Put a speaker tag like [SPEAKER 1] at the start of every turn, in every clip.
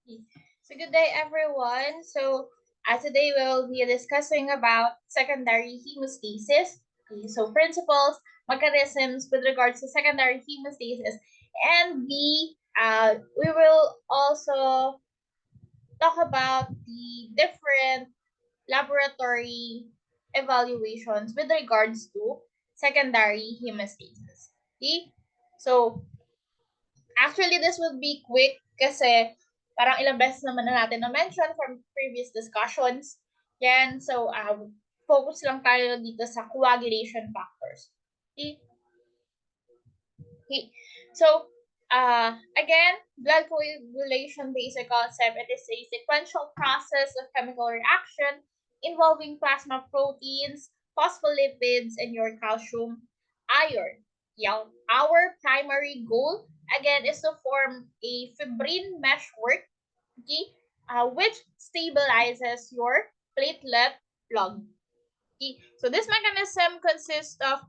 [SPEAKER 1] So good day, everyone. Today we'll be discussing about secondary hemostasis. So principles, mechanisms with regards to secondary hemostasis, and we will also talk about the different laboratory evaluations with regards to secondary hemostasis. Okay? So actually, this will be quick kasi parang ilang beses naman na natin na-mention from previous discussions. Yan, so focus lang tayo dito sa coagulation factors. Okay? Okay. So, again, blood coagulation basic concept, it is a sequential process of chemical reaction involving plasma proteins, phospholipids, and your calcium iron. Yeah, our primary goal, again, is to form a fibrin meshwork, okay, which stabilizes your platelet plug. Okay? So this mechanism consists of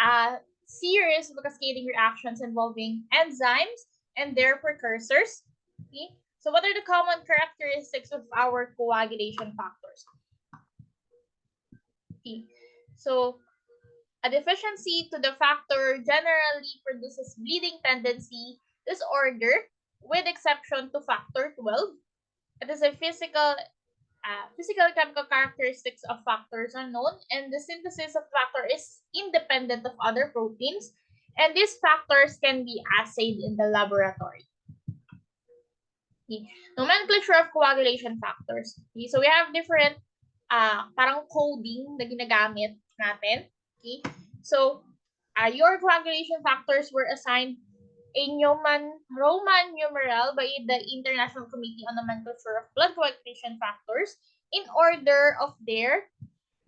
[SPEAKER 1] a series of cascading reactions involving enzymes and their precursors. Okay? So what are the common characteristics of our coagulation factors? Okay. So a deficiency to the factor generally produces bleeding tendency disorder with exception to factor 12. It is a physical chemical characteristics of factors are known, and the synthesis of factor is independent of other proteins, and these factors can be assayed in the laboratory. Okay. Nomenclature of coagulation factors. Okay. So we have different parang coding na ginagamit natin. Okay. So your coagulation factors were assigned a Roman numeral by the International Committee on Nomenclature of Blood Coagulation Factors in order of their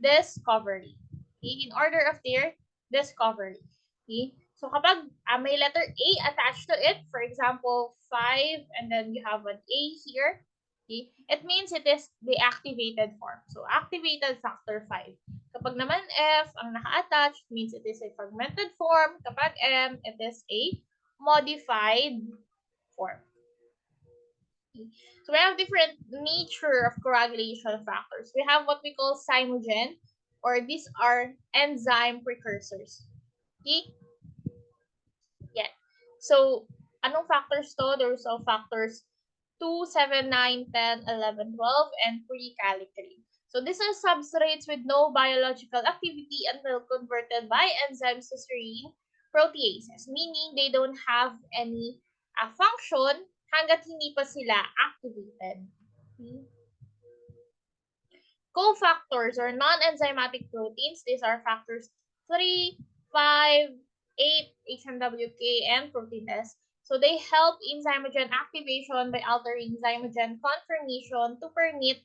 [SPEAKER 1] discovery. Okay? In order of their discovery. Okay? So kapag may letter A attached to it, for example, 5, and then you have an A here, okay? It means it is the activated form. So activated factor 5. Kapag naman F ang naka-attach, means it is a fragmented form. Kapag M, it is a modified form. So we have different nature of coagulation factors. We have what we call zymogen, or these are enzyme precursors. Okay? Yeah. So, anong factors to? There's all factors 2, 7, 9, 10, 11, 12, and pre-calligreen. So these are substrates with no biological activity until converted by enzymes to serine proteases, meaning they don't have any function hanggat hindi pa sila activated. Okay. Cofactors or non-enzymatic proteins, these are factors 3, 5, 8, HMWK, and protein S. So they help in zymogen activation by altering zymogen conformation to permit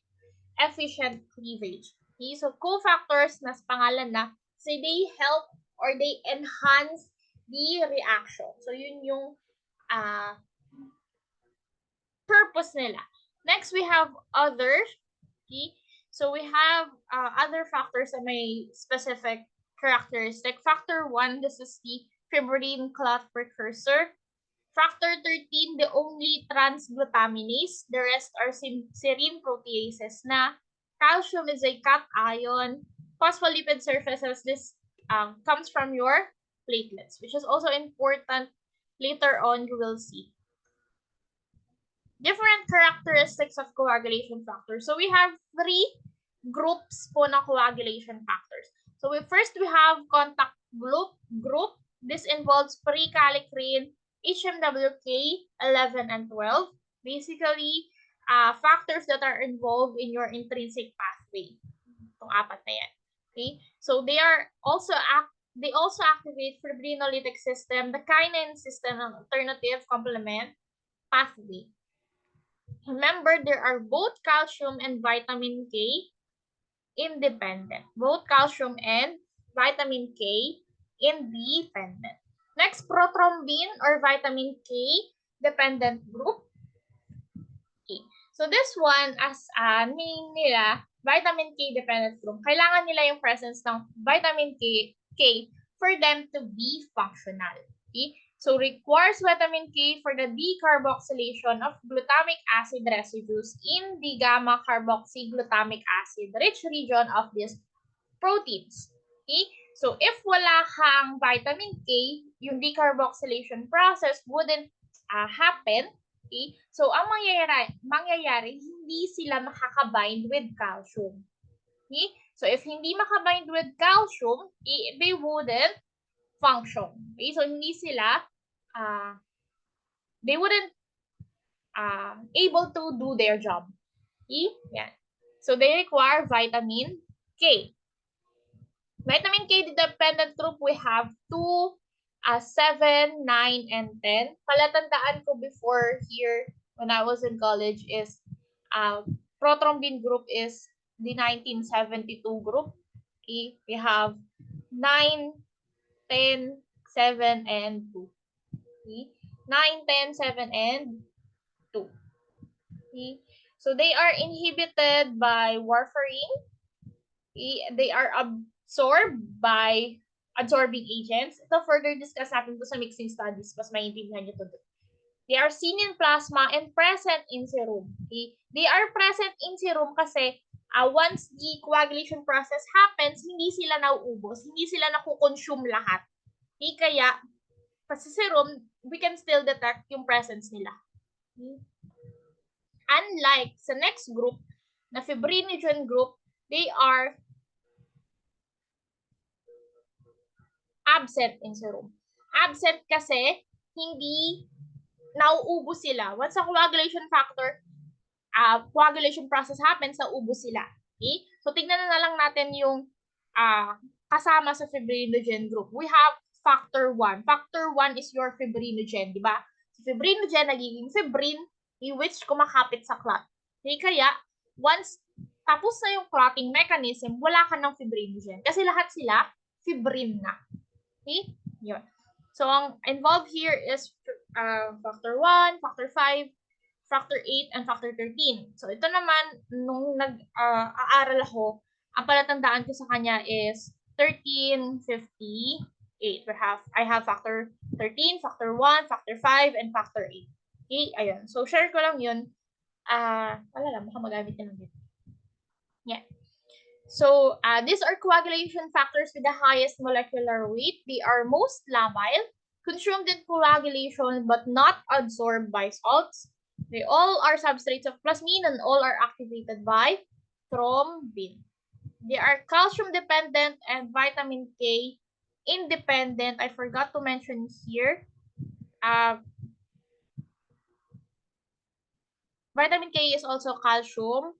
[SPEAKER 1] efficient cleavage. Okay, so cofactors, nas pangalan na, so they help or they enhance the reaction. So yun yung purpose nila. Next, we have others. Okay? So we have other factors that may specific characteristic. Factor 1, this is the fibrin clot precursor. Factor 13, the only transglutaminase. The rest are serine proteases na. Calcium is a cation. Phospholipid surfaces, this comes from your platelets, which is also important. Later on, you will see different characteristics of coagulation factors. So we have 3 groups po ng coagulation factors. So first we have contact group. This involves pre-kallikrein, HMWK 11 and 12. Basically, factors that are involved in your intrinsic pathway. Itong 4 na yan. Okay? So they also activate fibrinolytic system, the kinin system, and alternative complement pathway. Remember, there are both calcium and vitamin K independent. Both calcium and vitamin K independent. Next, prothrombin or vitamin K dependent group. Okay. So this one, as name nila, vitamin K dependent group, kailangan nila yung presence ng vitamin K for them to be functional. Okay? So requires vitamin K for the decarboxylation of glutamic acid residues in the gamma carboxyglutamic acid rich region of these proteins. Okay? So if wala kang vitamin K, yung decarboxylation process wouldn't happen. Okay? So ang mangyayari, hindi sila makakabind with calcium. Okay? So if hindi makabind with calcium, they wouldn't function. Okay? So hindi sila they wouldn't able to do their job. Okay? Yan. So they require vitamin K. Vitamin K dependent group, we have 2, 7, 9, and 10. Palatandaan ko before here when I was in college is prothrombin group is the 1972 group. Okay? We have 9, 10, 7, and 2. Okay? 9, 10, 7, and 2. Okay? So they are inhibited by warfarin. Okay? They are absorbed by absorbing agents. Ito further discuss natin to sa mixing studies. Mas maintindihan nyo to. They are seen in plasma and present in serum. Okay? They are present in serum kasi once the coagulation process happens, hindi sila nauubos. Hindi sila nakukonsume lahat. Okay? Kaya, sa serum, we can still detect yung presence nila. Okay? Unlike sa next group, na fibrinogen group, they are absent in serum. Absent kasi hindi nauubos sila. Once a coagulation factor, coagulation process happens, nauubos sila. Okay? So, tignan na lang natin yung kasama sa fibrinogen group. We have factor 1. Factor 1 is your fibrinogen, di ba? Si fibrinogen nagiging fibrin, which kumakapit sa clot. Okay? Kaya, once tapos na yung clotting mechanism, wala ka ng fibrinogen. Kasi lahat sila, fibrin na. Okay? Yun. So, ang involved here is factor 1, factor 5, factor 8, and factor 13. So, ito naman, nung nag-aaral ako, ang palatandaan ko sa kanya is 1358. I have factor 13, factor 1, factor 5, and factor 8. Okay? Ayun. So, share ko lang yun. Wala lang, baka magamit na lang dito. Yeah. So, these are coagulation factors with the highest molecular weight. They are most labile, consumed in coagulation, but not absorbed by salts. They all are substrates of plasmin and all are activated by thrombin. They are calcium dependent and vitamin K independent. I forgot to mention here. Vitamin K is also calcium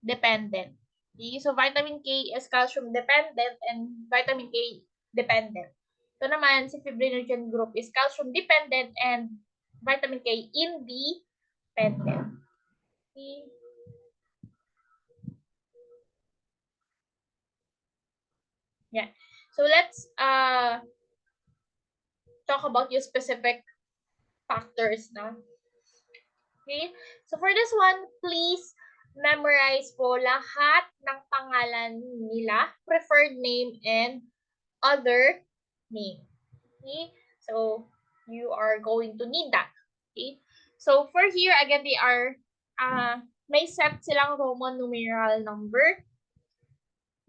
[SPEAKER 1] dependent. Okay? So, vitamin K is calcium dependent and vitamin K dependent. Ito naman, si fibrinogen group is calcium dependent and vitamin K independent. Okay? Yeah. So, let's talk about yung specific factors na. Okay? So, for this one, please memorize po lahat ng pangalan nila, preferred name, and other name. Okay? So, you are going to need that. Okay? So, for here, again, they are, may set silang Roman numeral number.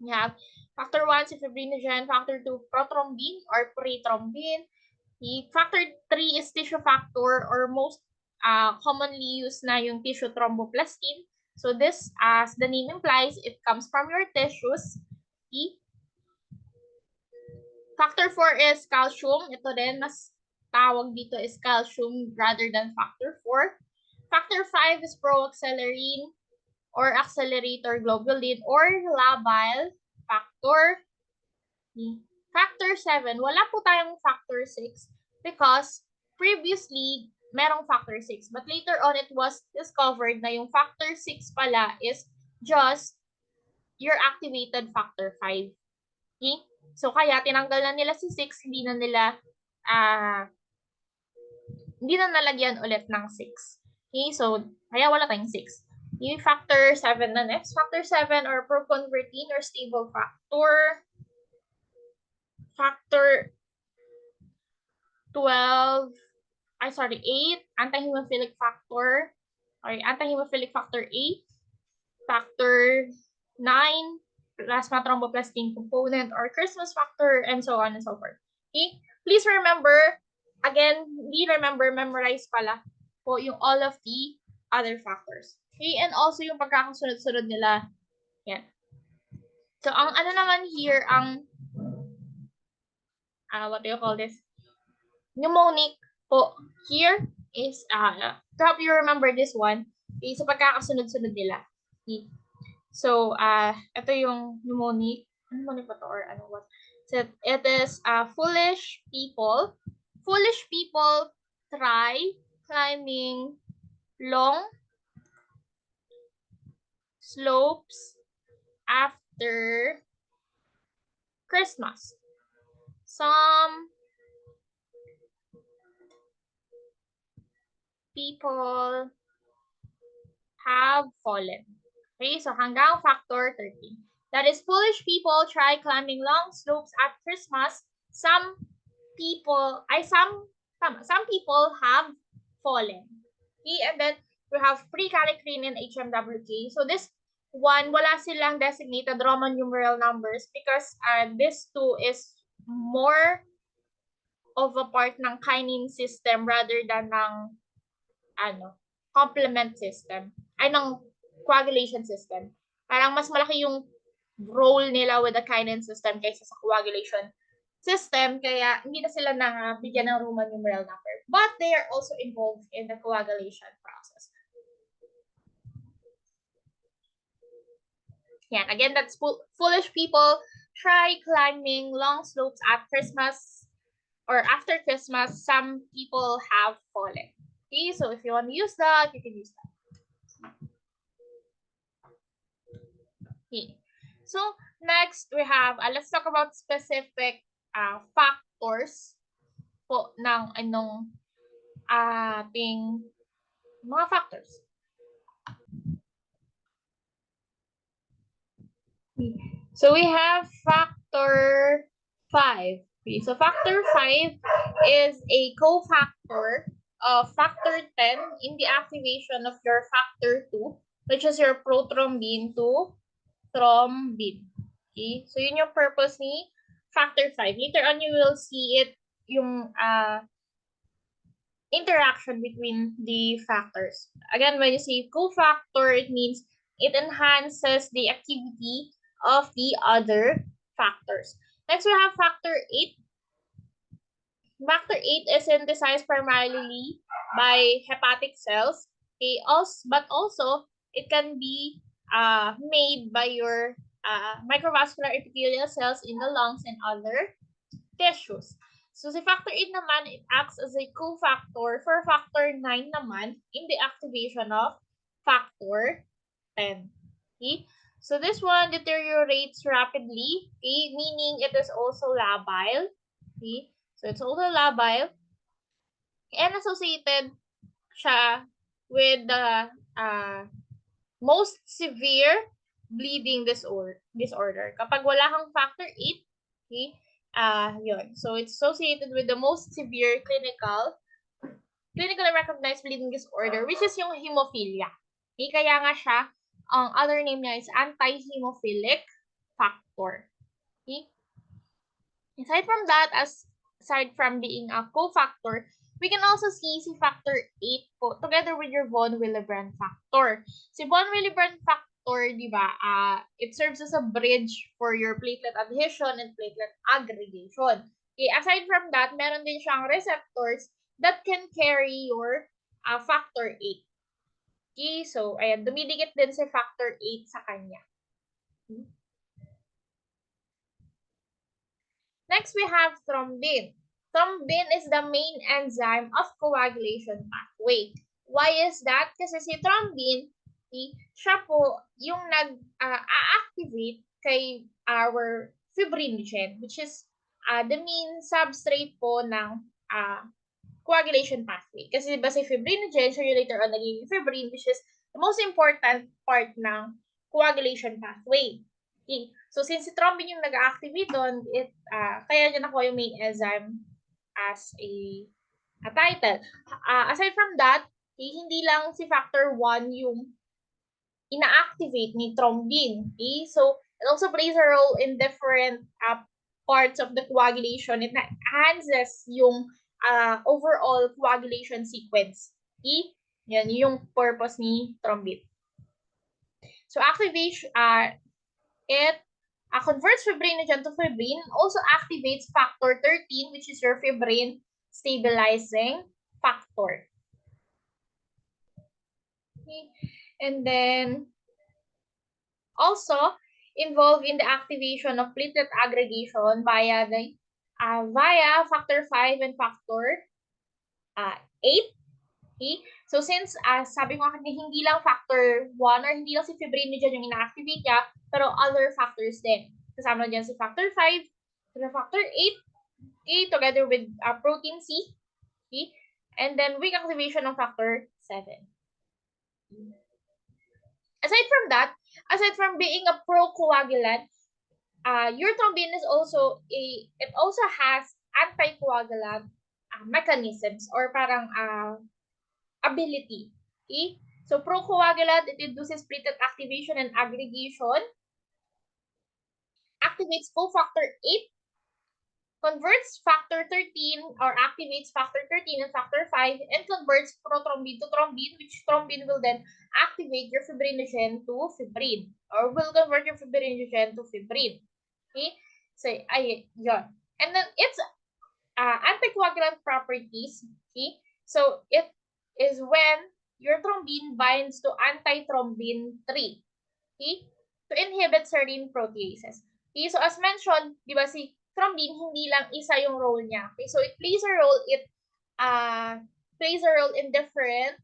[SPEAKER 1] You have factor 1, si fibrinogen, factor 2, prothrombin or prethrombin. Factor 3 is tissue factor or most commonly used na yung tissue thromboplastin. So, this, as the name implies, it comes from your tissues. Okay? Factor 4 is calcium. Ito din, mas tawag dito is calcium rather than factor 4. Factor 5 is proaccelerine or accelerator globulin or labile factor. Factor 7, wala po tayong factor 6 because previously, merong factor 6. But later on, it was discovered na yung factor 6 pala is just your activated factor 5. Okay? So, kaya tinanggal na nila si 6, hindi na nalagyan ulit ng 6. Okay? So, kaya wala tayong 6. Yung factor 7 na next. Factor 7 or proconvertin or stable factor. Factor 12, 8 anti-hemophilic factor, anti-hemophilic factor 8, factor 9, plasma thromboplastin component or Christmas factor, and so on and so forth. Okay? Please remember, again, memorize pala po yung all of the other factors. Okay? And also yung pagkakasunod-sunod nila. Yan. So, ang ano naman here, ang, what do you call this? Mnemonic po here is, to help you remember this one, is sa pagkakasunod-sunod nila. Okay? So, ito yung mnemonic. Ano mnemonic ba to or ano what? So, it is, foolish people. Foolish people try climbing long slopes after Christmas. Some people have fallen. Okay, so hanggang factor 13. That is, foolish people try climbing long slopes at Christmas. Some people have fallen. Okay, and then we have pre-calligreen and HMWK. So this one, wala silang designated Roman numeral numbers because this two is more of a part ng kinase system rather than ng complement system, ng coagulation system. Parang mas malaki yung role nila with the kinase system kaysa sa coagulation system, kaya hindi na sila bigyan ng Roman numeral number. But they are also involved in the coagulation process. Yeah, again, that's foolish people try climbing long slopes at Christmas or after Christmas. Some people have fallen. Okay, so if you want to use that, you can use that. Okay. So next we have, let's talk about specific factors po ng ating mga factors. So we have factor 5. Okay, so factor 5 is a cofactor of factor 10 in the activation of your factor 2, which is your prothrombin to thrombin. Okay, so yun yung purpose ni factor 5. Later on, you will see it, yung interaction between the factors. Again, when you say cofactor, it means it enhances the activity of the other factors. Next, we have factor 8. Factor 8 is synthesized primarily by hepatic cells. Okay, but also it can be made by your microvascular epithelial cells in the lungs and other tissues. So si factor 8 naman, it acts as a cofactor for factor 9 naman in the activation of factor 10. Okay? So this one deteriorates rapidly, okay? Meaning it is also labile. Okay? So it's also labile and associated siya with the most severe bleeding disorder. Kapag wala kang factor 8, okay, yun. So it's associated with the most severe clinically recognized bleeding disorder, which is yung hemophilia. Okay, kaya nga siya, ang other name niya is anti-hemophilic factor. Okay? Aside from that, aside from being a cofactor, we can also see si factor 8 po together with your von Willebrand factor. Si von Willebrand factor, di ba, it serves as a bridge for your platelet adhesion and platelet aggregation. Okay, aside from that, meron din siyang receptors that can carry your factor 8. Okay, so ayan, dumidikit din si factor 8 sa kanya. Okay. Next, we have thrombin. Thrombin is the main enzyme of coagulation pathway. Why is that? Kasi si thrombin, siya po yung nag-activate kay our fibrinogen, which is the main substrate po ng coagulation pathway. Kasi diba si fibrinogen, siya yung later on naging fibrin, which is the most important part ng coagulation pathway. Okay. So since si thrombin yung nag-activate doon, kaya niya nakuha yung main enzyme as a title. Aside from that, hindi lang si factor 1 yung ina-activate ni thrombin. Okay? So, it also plays a role in different parts of the coagulation. It enhances yung overall coagulation sequence. Okay? Yan yung purpose ni thrombin. So, activation, it converts fibrinogen to fibrin, also activates factor 13, which is your fibrin stabilizing factor. Okay. And then, also involved in the activation of platelet aggregation via factor 5 and factor 8. Okay? So since sabi ko kanina, hindi lang factor 1 or hindi lang si fibrinogen yung ina-activate niya, pero other factors din. Kasama dyan si factor 5, factor 8, okay, together with protein C, okay? And then weak activation of factor 7. Aside from that, aside from being a procoagulant, your thrombin is also it also has anticoagulant mechanisms or parang ability. Okay? So procoagulant, it induces platelet activation and aggregation, activates cofactor 8, converts factor 13 or activates factor 13 and factor 5, and converts prothrombin to thrombin, which thrombin will then activate your fibrinogen to fibrin, or will convert your fibrinogen to fibrin. Okay? So, yun. And then its anticoagulant properties, okay? So, it is when your thrombin binds to antithrombin 3, okay? To inhibit certain proteases. Okay, so as mentioned, di ba si thrombin, hindi lang isa yung role niya. Okay, so it plays a role, plays a role in different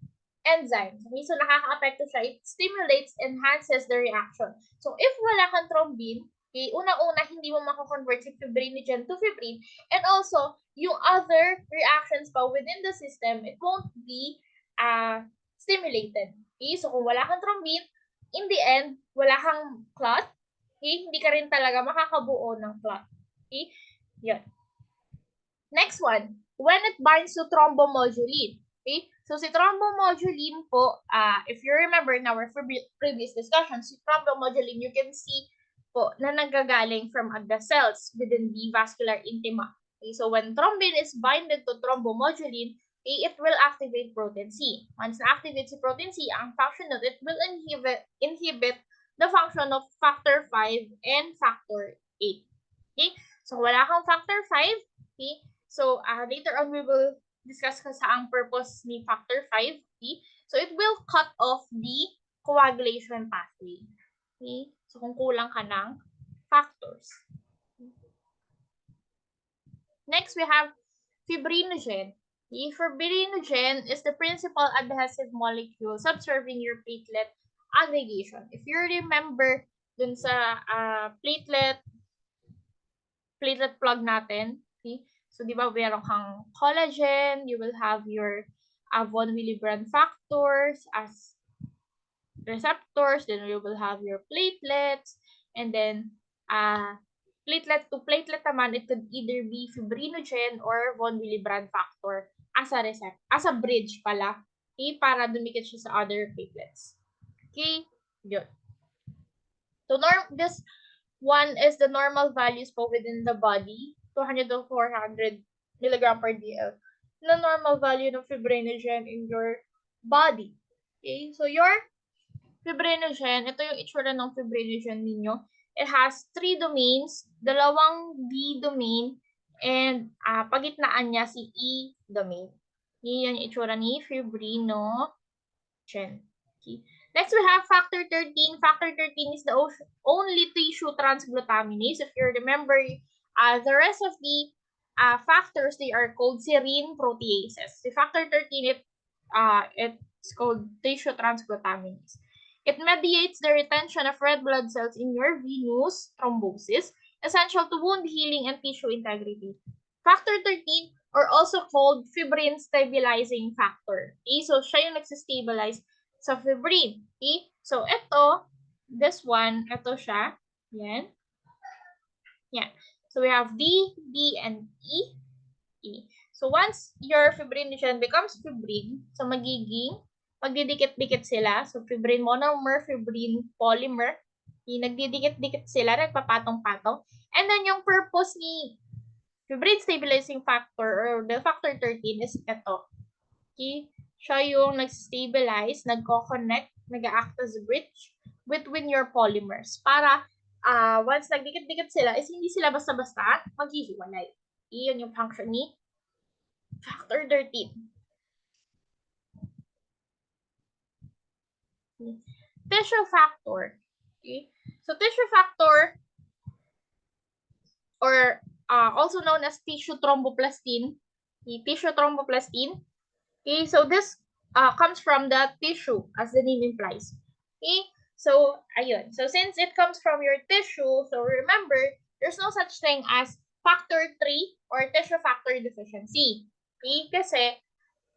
[SPEAKER 1] enzymes. Okay, so nakaka-apekto siya. It stimulates, enhances the reaction. So if wala kang thrombin, okay, una-una, hindi mo makakonvert si fibrinogen to fibrin. And also, yung other reactions pa within the system, it won't be stimulated. Okay, so kung wala kang thrombin, in the end, wala kang clot, okay, hindi ka rin talaga makakabuo ng clot. Okay? Yan. Next one, when it binds to thrombomodulin. Okay? So si thrombomodulin po, if you remember in our previous discussion, si thrombomodulin, you can see po na nagagaling from the cells within the vascular intima. Okay? So when thrombin is binded to thrombomodulin, it will activate protein C. Once na-activate si protein C, ang function of it will inhibit the function of factor 5 and factor 8. Okay? So, wala kang factor 5. Okay? So, later on, we will discuss kung saang purpose ni factor 5. Okay? So, it will cut off the coagulation pathway. Okay? So, kung kulang ka ng factors. Next, we have fibrinogen. The fibrinogen is the principal adhesive molecule subserving your platelet aggregation. If you remember dun sa platelet plug natin, okay? So, di ba, meron kang collagen, you will have your von Willebrand factors as receptors, then you will have your platelets, and then platelet to platelet naman, it could either be fibrinogen or von Willebrand factor as a bridge pala, okay, para dumikit siya sa other platelets. Okay, yun. So, this one is the normal values po within the body, 200 to 400 milligram per dl. The normal value ng fibrinogen in your body. Okay, so your fibrinogen, ito yung itsura ng fibrinogen ninyo. It has 3 domains, dalawang D domain, and pagitnaan niya si E domain. Yan yung itsura ni fibrinogen. Okay. Next, we have factor 13. Factor 13 is the only tissue transglutaminase. If you remember, the rest of the factors, they are called serine proteases. The factor 13, it's called tissue transglutaminase. It mediates the retention of red blood cells in your venous thrombosis, essential to wound healing and tissue integrity. Factor 13, or also called fibrin stabilizing factor. Okay? So, siya yung nagsistabilize sa fibrin. Okay? So, this one, ito siya. Yan. Yan. So, we have D, and E. So once your fibrinogen becomes fibrin, so magdidikit-dikit sila. So fibrin monomer, fibrin polymer, nagdidikit-dikit sila, nagpapatong-patong. And then yung purpose ni fibrin stabilizing factor or the factor 13 is ito. Okay? Siya yung nag-stabilize, nagko-connect, nag-act as a bridge between your polymers para once nagdikit-dikit sila is hindi sila basta-basta maghihiwalay. Iyon yung function ni factor 13. Tissue factor. Okay? So tissue factor or also known as tissue thromboplastin. Okay? Tissue thromboplastin. Okay, so this comes from the tissue, as the name implies. Okay, so ayun. So since it comes from your tissue, so remember, there's no such thing as factor 3 or tissue factor deficiency. Okay, kasi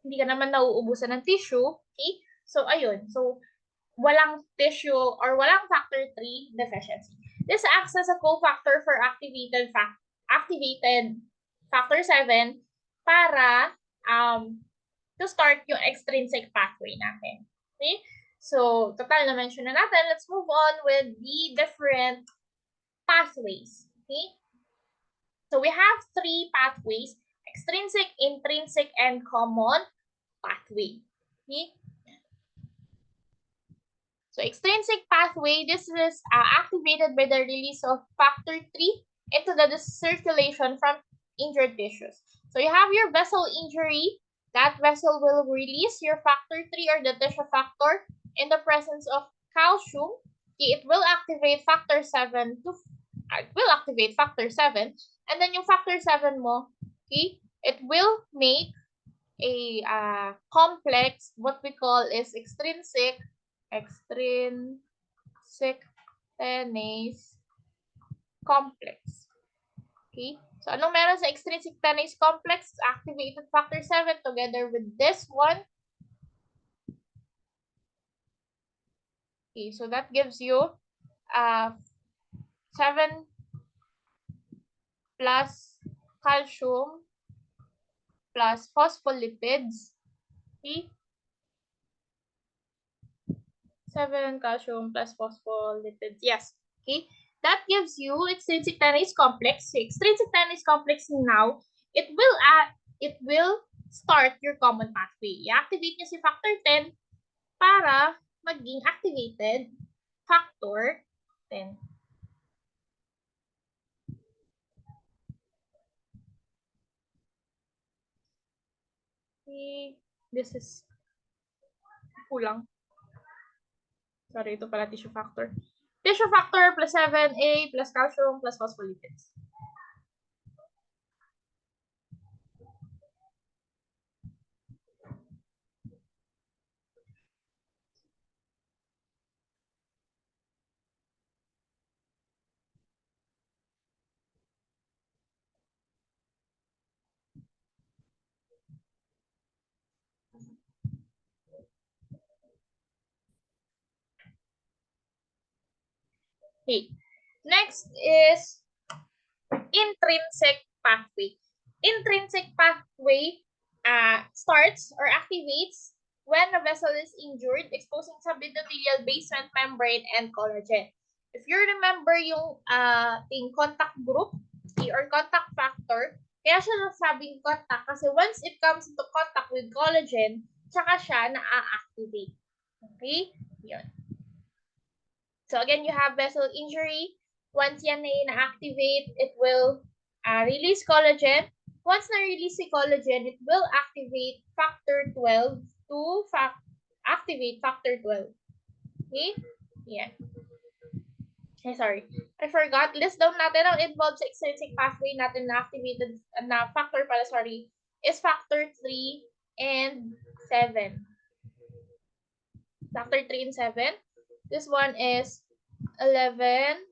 [SPEAKER 1] hindi ka naman nauubusan ng tissue. Okay, so ayun. So walang tissue or walang factor 3 deficiency. This acts as a cofactor for activated factor 7 para to start yung extrinsic pathway natin. Okay? So, total na-mention na natin. Let's move on with the different pathways. Okay? So, we have 3 pathways: extrinsic, intrinsic, and common pathway. Okay? So, extrinsic pathway, this is activated by the release of factor 3 into the circulation from injured tissues. So, you have your vessel injury. That vessel will release your factor 3 or the tissue factor in the presence of calcium. Okay, it will activate factor 7 and then yung factor 7 mo, okay, it will make a complex, what we call is extrinsic tenase complex. Okay? So, anong meron sa extrinsic tenase complex? Activated factor 7 together with this one. Okay, so that gives you 7 plus calcium plus phospholipids. Okay? 7 calcium plus phospholipids. Yes. Okay? That gives you extrinsic tenase complex. So, extrinsic tenase complex now, it will start your common pathway. I-activate nyo si factor 10 para maging activated factor 10. Okay. This is kulang. Sorry, ito pala tissue factor. Tissue factor plus 7A plus calcium plus phospholipids. Okay. Next is intrinsic pathway. Intrinsic pathway starts or activates when a vessel is injured, exposing subendothelial basement membrane and collagen. If you remember yung contact group or contact factor, kaya siya nasabing contact kasi once it comes into contact with collagen, tsaka siya na-activate. Okay? Yun. So again, you have vessel injury. Once yan na-activate, it will release collagen. Once na-release si collagen, it will activate factor 12 to activate factor 12. Okay? Yeah. Okay, sorry. I forgot. List down natin ang involved sa extrinsic pathway natin na activated na factor pala, sorry, is factor 3 and 7. Factor 3 and 7. This one is 11.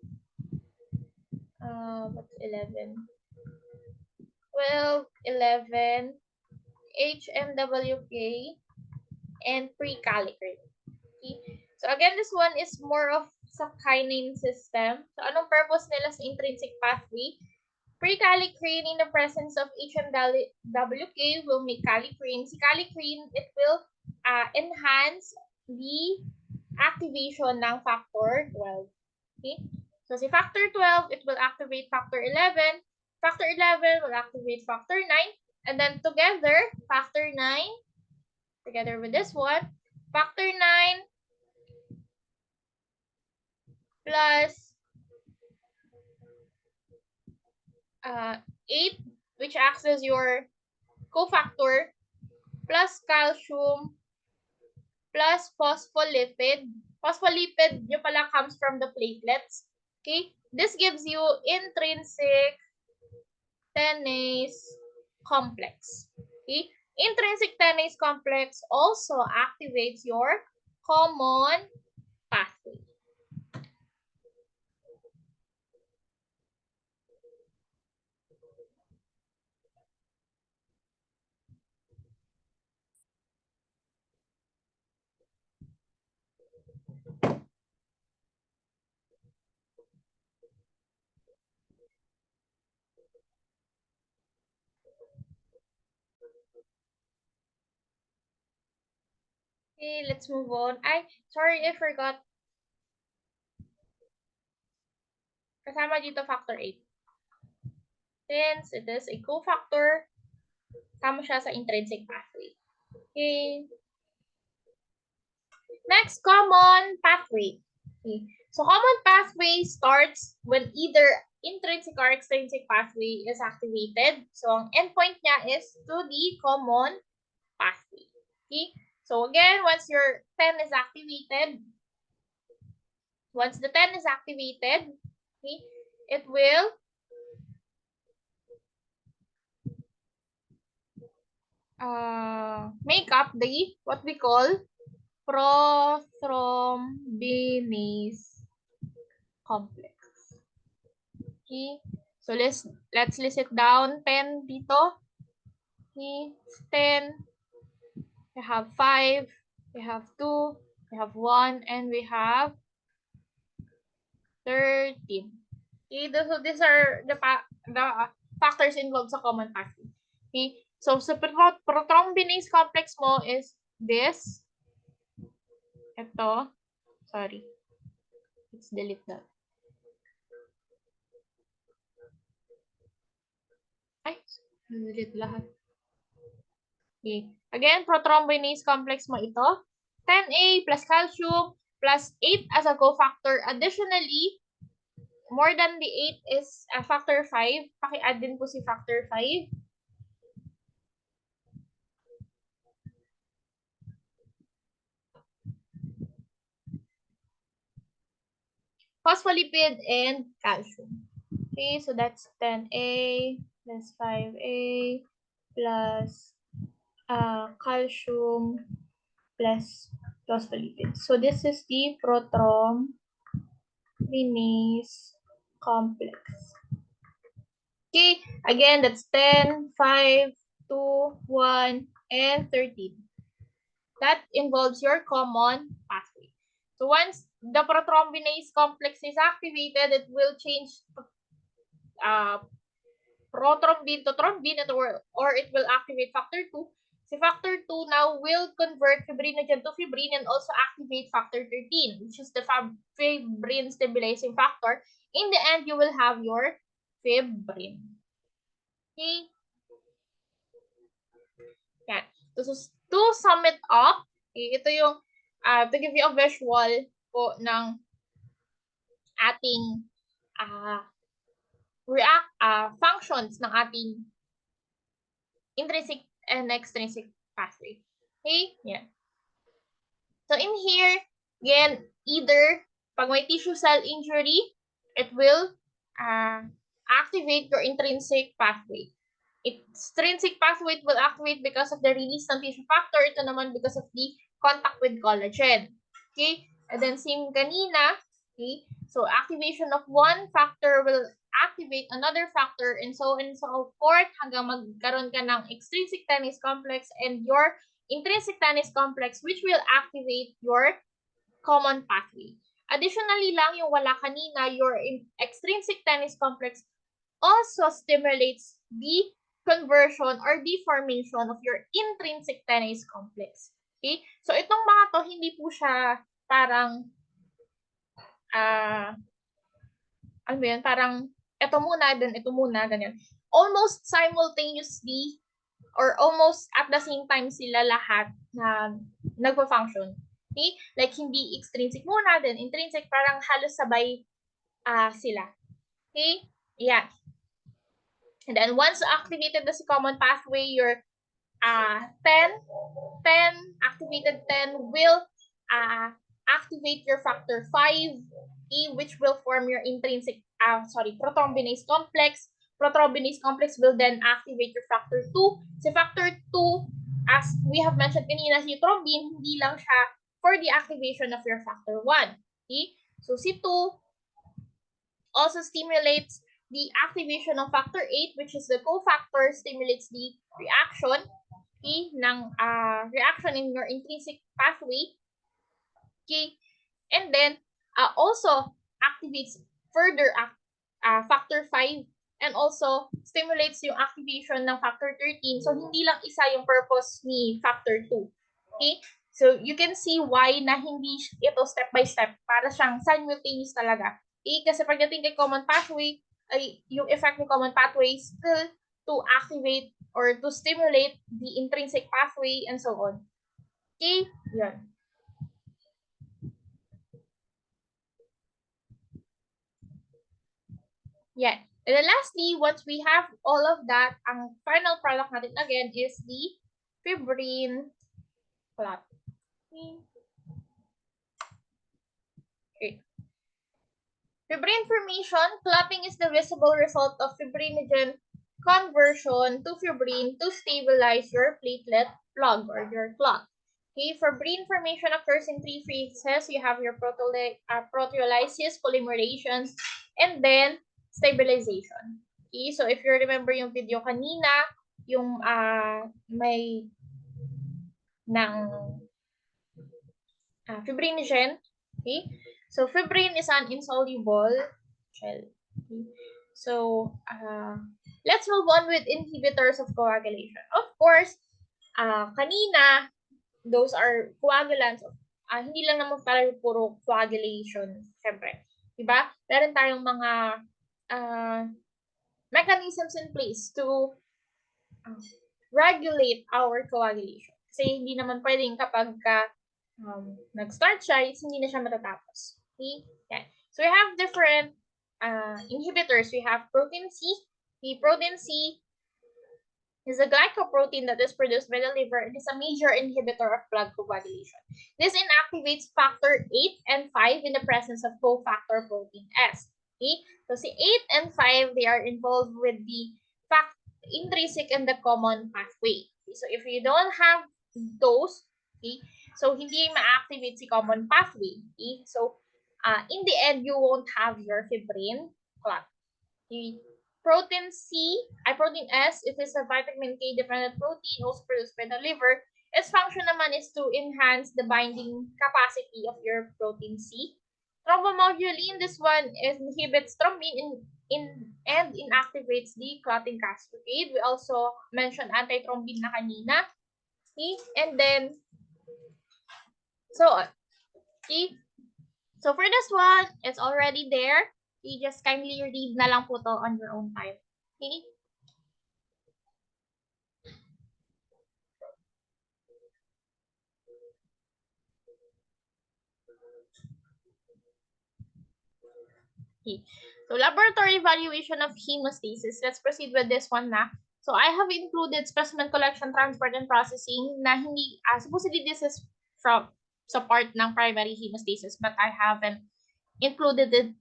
[SPEAKER 1] What's 11? 12, 11, HMWK, and pre-calicate. Okay? So again, this one is more of sa kinase system. So anong purpose nila sa intrinsic pathway? Pre-kallikrein in the presence of HMWK will make kallikrein. Si kallikrein, it will enhance the activation ng factor 12. Okay? So si factor 12, it will activate factor 11. Factor 11 will activate factor 9. And then together, factor 9, together with this one, factor 9 plus 8, which acts as your cofactor, plus calcium, plus phospholipid. Phospholipid yung pala comes from the platelets. Okay? This gives you intrinsic tenase complex. Okay? Intrinsic tenase complex also activates your common pathway. Okay, let's move on. Sorry, I forgot. Kasama dito factor 8. Since it is a cofactor, kasama siya sa intrinsic pathway. Okay. Next, common pathway. Okay. So, common pathway starts when either intrinsic or extrinsic pathway is activated. So, ang endpoint niya is to the common pathway. Okay. So, again, once your 10 is activated, okay, it will make up the what we call prothrombinase complex. Okay, so let's list it down. 10 dito. Okay, 10. We have 5. We have 2. We have 1, and we have 13. Okay, so these are the factors involved sa common pathway. Okay, so sa prothrombinase complex mo is this. Ito. Sorry. Let's delete that. Ay, delete lahat. Okay. Again, prothrombinase complex mo ito. 10A plus calcium plus 8 as a cofactor. Additionally, more than the 8 is factor 5. Paki-add din po si factor 5. Phospholipid and calcium. Okay, so that's 10A plus 5A plus calcium plus phospholipid. So this is the prothrombinase complex. Okay, again, that's 10, 5, 2, 1, and 13. That involves your common pathway. So once the prothrombinase complex is activated, it will change prothrombin to thrombin, or it will activate factor 2. Si factor 2 now will convert fibrinogen to fibrin and also activate factor 13, which is the fibrin stabilizing factor. In the end, you will have your fibrin. Okay? Yan. To sum it up, ito yung, to give you a visual po ng ating functions ng ating intrinsic and extrinsic pathway. Okay? Yeah. So in here, again, either pag may tissue cell injury, it will activate your intrinsic pathway. Extrinsic pathway will activate because of the release ng tissue factor. Ito naman because of the contact with collagen. Okay? And then same kanina. Okay? So activation of one factor will activate another factor and so on and so forth hanggang magkaroon ka ng extrinsic tenase complex and your intrinsic tenase complex which will activate your common pathway. Additionally lang yung wala kanina, your extrinsic tenase complex also stimulates the conversion or deformation of your intrinsic tenase complex. Okay? So, itong mga to, hindi po siya parang, ano yun, parang, ito muna, then ito muna, ganyan. Almost simultaneously, or almost at the same time sila lahat na nagpa-function. Okay? Like, hindi extrinsic muna, then intrinsic, parang halos sabay sila. Okay? Yeah. And then once activated the common pathway, your 10 activated 10 will activate your factor 5, which will form your intrinsic, prothrombinase complex. Prothrombinase complex will then activate your factor 2. Si factor 2, as we have mentioned kanina, si thrombin, hindi lang siya for the activation of your factor 1. Okay? So si 2 also stimulates the activation of factor 8, which is the cofactor, stimulates the reaction, okay, ng reaction in your intrinsic pathway. Okay, and then also activates further factor 5 and also stimulates yung activation ng factor 13. So, hindi lang isa yung purpose ni factor 2. Okay? So, you can see why na hindi ito step by step para siyang simultaneous talaga. Okay? Kasi pagdating kay common pathway, ay yung effect ng common pathway still to activate or to stimulate the intrinsic pathway and so on. Okay? Yan. Yeah. And then lastly, once we have all of that, ang final product natin again is the fibrin clot. Okay. Fibrin formation, clotting is the visible result of fibrinogen conversion to fibrin to stabilize your platelet plug or your clot. Okay, fibrin formation occurs in 3 phases. You have your proteolysis, polymerization, and then stabilization. Okay, so if you remember yung video kanina, yung may ng fibrinogen. Okay, so fibrin is an insoluble shell. Okay? So let's move on with inhibitors of coagulation. Of course, kanina, those are coagulants. Hindi lang naman para puro coagulation, syempre. Diba? Meron tayong mga mechanisms in place to regulate our coagulation. Kasi hindi naman pwedeng kapag nag-start siya, hindi na siya matatapos. Okay? Yeah. So we have different inhibitors. We have protein C. The protein C is a glycoprotein that is produced by the liver. It is a major inhibitor of blood coagulation. This inactivates factor 8 and 5 in the presence of cofactor protein S. Okay? So si 8 and 5, they are involved with the intrinsic and the common pathway. Okay? So if you don't have those, okay, so hindi ma-activate si common pathway. Okay? So in the end, you won't have your fibrin clot. Okay? Protein protein S, it is a vitamin K dependent protein also produced by the liver. Its function naman is to enhance the binding capacity of your protein C. Thrombomodulin, this one inhibits thrombin and inactivates the clotting cascade. We also mentioned antithrombin na kanina. Okay? And then, okay? So for this one, it's already there. You just kindly read na lang po to on your own time. Okay? Okay. So laboratory evaluation of hemostasis. Let's proceed with this one na. So I have included specimen collection, transport, and processing na hindi, supposedly this is from sa part ng primary hemostasis, but I haven't included it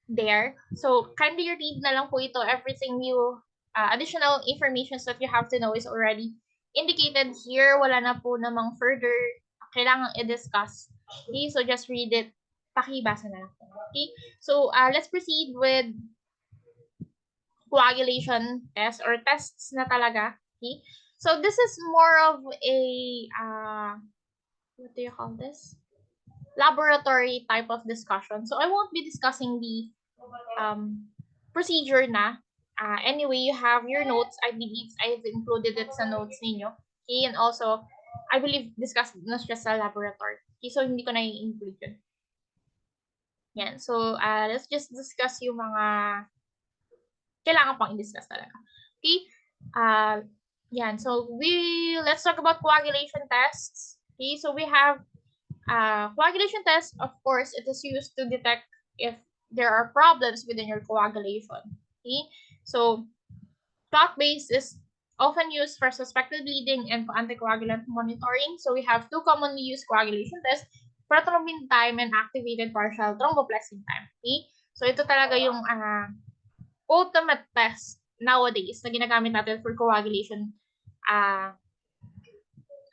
[SPEAKER 1] there. So kindly read na lang po ito. Everything you, additional information that you have to know is already indicated here. Wala na po namang further kailangang i-discuss. Okay, so just read it. Pakibasa na lang. Okay, so let's proceed with coagulation test or tests na talaga. Okay, so this is more of a what do you call this? Laboratory type of discussion. So I won't be discussing the procedure na. Anyway, you have your notes. I believe I've included it sa notes ninyo. Okay, and also, I believe discussed na siya sa laboratory. Okay, so hindi ko na i-include yun. Yan. So, let's just discuss yung mga kailangan pang i-discuss talaga. Okay? Yan. So, let's talk about coagulation tests. Okay, so we have coagulation test. Of course, it is used to detect if there are problems within your coagulation. Okay? So, clot base is often used for suspected bleeding and anticoagulant monitoring. So we have two commonly used coagulation tests, prothrombin time and activated partial thromboplastin time. Okay? So ito talaga yung ultimate test nowadays na ginagamit natin for coagulation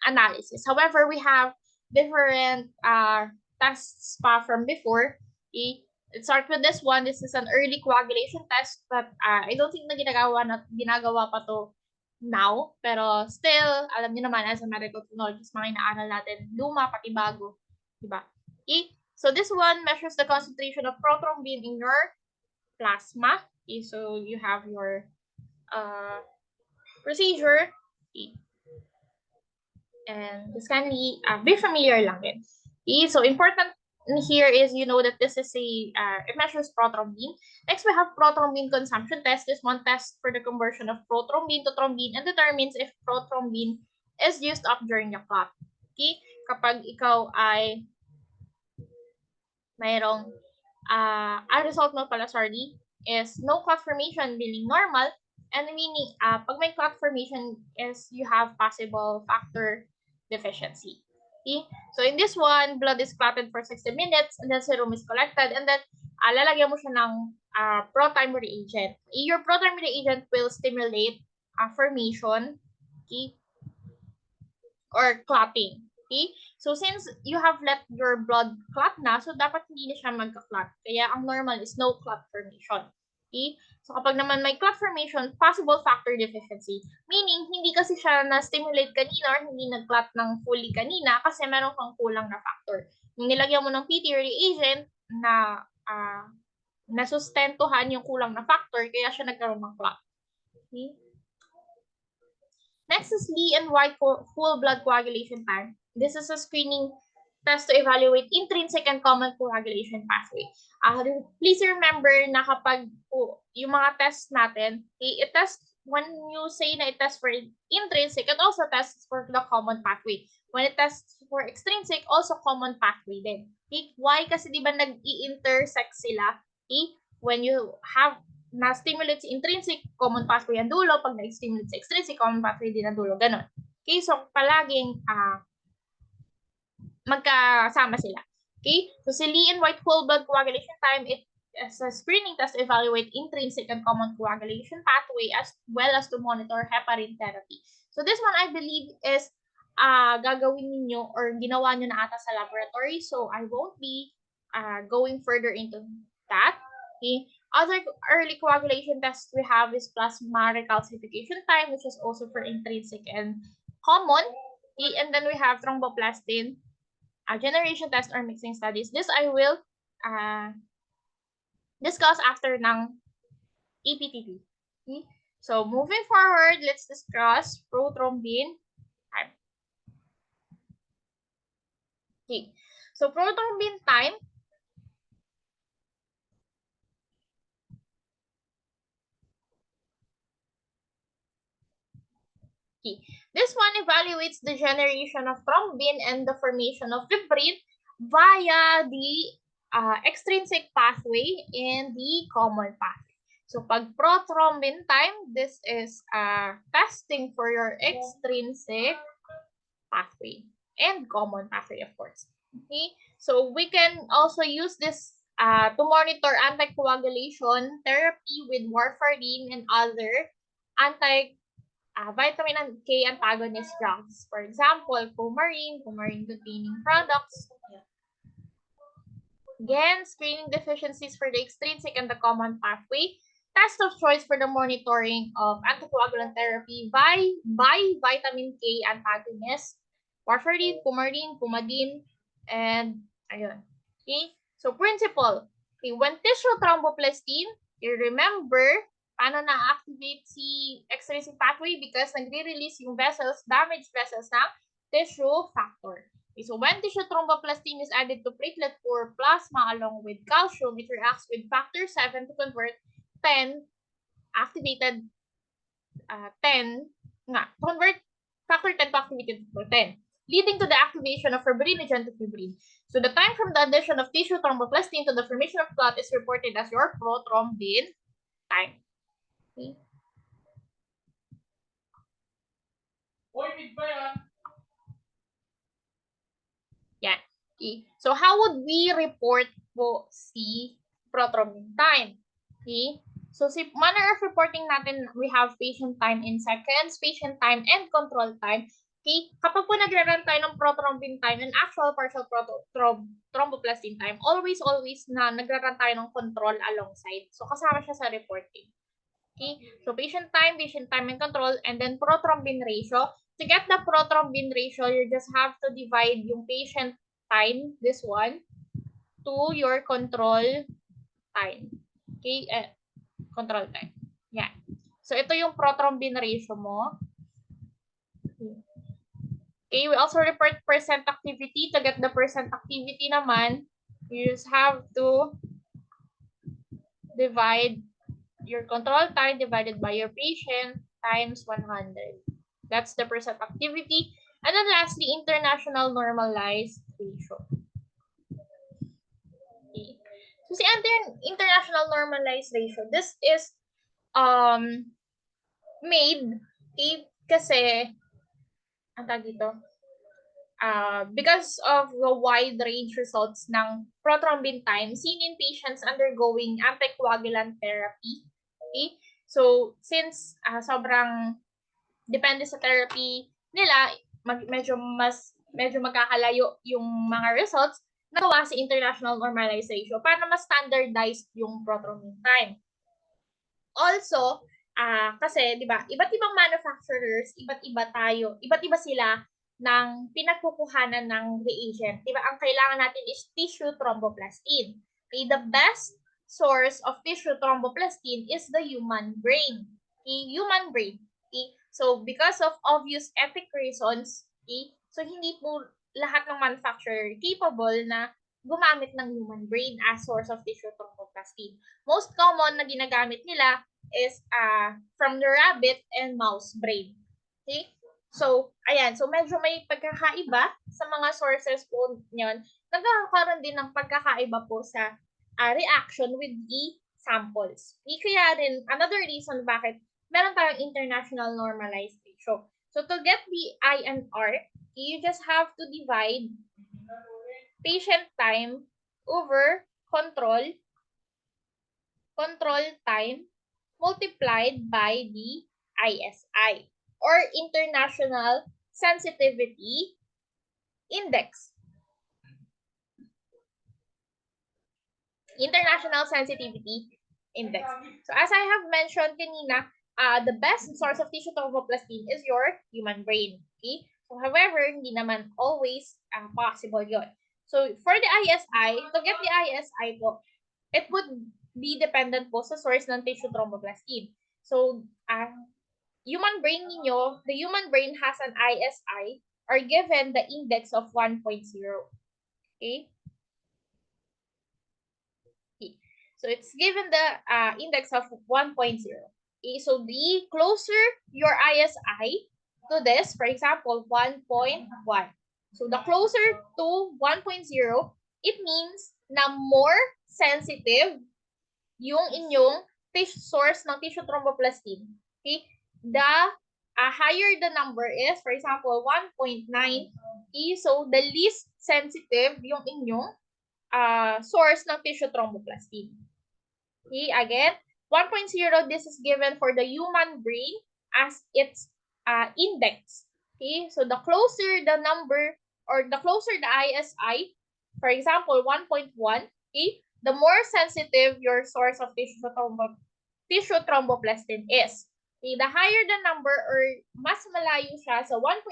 [SPEAKER 1] analysis. However, we have different tests pa from before. Okay? Let's start with this one. This is an early coagulation test, but I don't think na ginagawa pa to now. Pero still, alam niyo naman as a medical technologist, mga inaaral natin, luma pati bago. Diba? Okay? So this one measures the concentration of prothrombin in your plasma. Okay? So you have your procedure. Okay? And this can be familiar lang din. Okay? So important here is you know that this is it measures prothrombin. Next, we have prothrombin consumption test. This one tests for the conversion of prothrombin to thrombin and determines if prothrombin is used up during the clot. Okay? Kapag ikaw ay mayroong ang result mo pala, sorry, is no clot formation, meaning normal, and meaning pag may clot formation is you have possible factor deficiency. Okay? So in this one, blood is clotted for 60 minutes and then serum is collected and then lalagyan mo siya ng pro-timer agent. Your pro-timer agent will stimulate formation, okay, or clotting. Okay? So since you have let your blood clot na, so dapat hindi na siya magka-clot. Kaya ang normal is no clot formation. Okay? So kapag naman may clot formation, possible factor deficiency. Meaning, hindi kasi siya na-stimulate kanina or hindi nag-clot ng fully kanina kasi meron kang kulang na factor. Yung nilagyan mo ng PT reagent na nasustentuhan yung kulang na factor, kaya siya nagkaroon ng clot. Okay? Next is Lee and White whole blood coagulation time. This is a screening test to evaluate intrinsic and common coagulation pathway. Please remember na kapag yung mga tests natin, i-test when you say na i-test for intrinsic, it also tests for the common pathway. When it tests for extrinsic, also common pathway din. Okay? Why? Kasi di ba nag-i-intersect sila? Okay? When you have na-stimulate sa intrinsic, common pathway ang dulo. Pag na-stimulate sa extrinsic, common pathway din ang dulo. Ganon. Okay? So, palaging magkasama sila. Okay? So, si Lee and White whole blood coagulation time, it is a screening test to evaluate intrinsic and common coagulation pathway as well as to monitor heparin therapy. So, this one, I believe, is gagawin ninyo or ginawa nyo na ata sa laboratory. So, I won't be going further into that. Okay? Other early coagulation tests we have is plasma recalcification time, which is also for intrinsic and common. Okay? And then we have thromboplastin generation test or mixing studies. This I will discuss after ng EPTT. Okay? So moving forward, let's discuss prothrombin time. Okay. So prothrombin time. Okay. This one evaluates the generation of thrombin and the formation of fibrin via the extrinsic pathway and the common pathway. So pag prothrombin time, this is testing for your extrinsic pathway and common pathway, of course. Okay, so we can also use this to monitor anticoagulation therapy with warfarin and other vitamin K antagonist drugs. For example, coumarin-containing products. Again, screening deficiencies for the extrinsic and the common pathway. Test of choice for the monitoring of anticoagulant therapy by vitamin K antagonist, warfarin, coumarin, coumadin, and ayun. Okay? So, principle. Okay, when tissue thromboplastin, you remember Paano na-activate si extrinsic pathway? Because nagre-release yung vessels, damaged vessels ng tissue factor. Okay, so when tissue thromboplastin is added to platelet or plasma along with calcium, it reacts with factor 7 to convert 10 activated 10 to convert factor 10 to activated factor 10, leading to the activation of fibrinogen to fibrin. So the time from the addition of tissue thromboplastin to the formation of clot is reported as your prothrombin time. Okay. Yan. Okay. So how would we report po si prothrombin time? Okay. So si manner of reporting natin, we have patient time in seconds, patient time, and control time. Okay. Kapag po nagre-run tayo ng prothrombin time and actual partial thromboplastin time, always na nagre-run tayo ng control alongside. So kasama siya sa reporting. Okay, so patient time, and control, and then prothrombin ratio. To get the prothrombin ratio, you just have to divide yung patient time, this one, to your control time. Okay, control time. Yan. So ito yung prothrombin ratio mo. Okay, we also report percent activity. To get the percent activity naman, you just have to divide your control time divided by your patient times 100. That's the percent activity. And then lastly, international normalized ratio. Okay. So si international normalized ratio, this is made kasi ang tawag dito, because of the wide range results ng prothrombin time seen in patients undergoing anticoagulant therapy. Okay? So, since sobrang depende sa therapy nila, medyo magkakalayo yung mga results, nagawa si international normalized ratio para mas standardized yung prothrombin time. Also, kasi 'di ba, iba't ibang manufacturers, iba't iba sila ng pinagkukuhanan ng reagent. 'Di ba, ang kailangan natin is tissue thromboplastin. Okay, the best source of tissue thromboplastin is the human brain. Okay, human brain. Okay, so because of obvious ethic reasons, okay, so hindi po lahat ng manufacturer capable na gumamit ng human brain as source of tissue thromboplastin. Most common na ginagamit nila is from the rabbit and mouse brain. Okay? So, ayan. So, medyo may pagkakaiba sa mga sources po niyon. Nagkakaroon din ng pagkakaiba po sa reaction with the samples. Okay? Kaya rin, another reason bakit meron tayong international normalized ratio. So, to get the INR, you just have to divide patient time over control time multiplied by the ISI or International Sensitivity Index. International Sensitivity Index. So as I have mentioned kanina, the best source of tissue thromboplastin is your human brain. Okay? So however, hindi naman always possible yon. So for the ISI, to get the ISI po, it would be dependent po sa source ng tissue thromboplastin. So, human brain ninyo, the human brain has an ISI or given the index of 1.0. Okay? Okay. So, it's given the index of 1.0. Okay? So, the closer your ISI to this, for example, 1.1. So, the closer to 1.0, it means na more sensitive yung inyong source ng tissue thromboplastin. Okay? The higher the number is, for example, 1.9, okay? So the least sensitive yung inyong source ng tissue thromboplastin. Okay? Again, 1.0, this is given for the human brain as its index. Okay? So the closer the number or the closer the ISI, for example, 1.1, okay? The more sensitive your source of tissue thromboplastin is. Okay, the higher the number or mas malayo siya sa 1.0,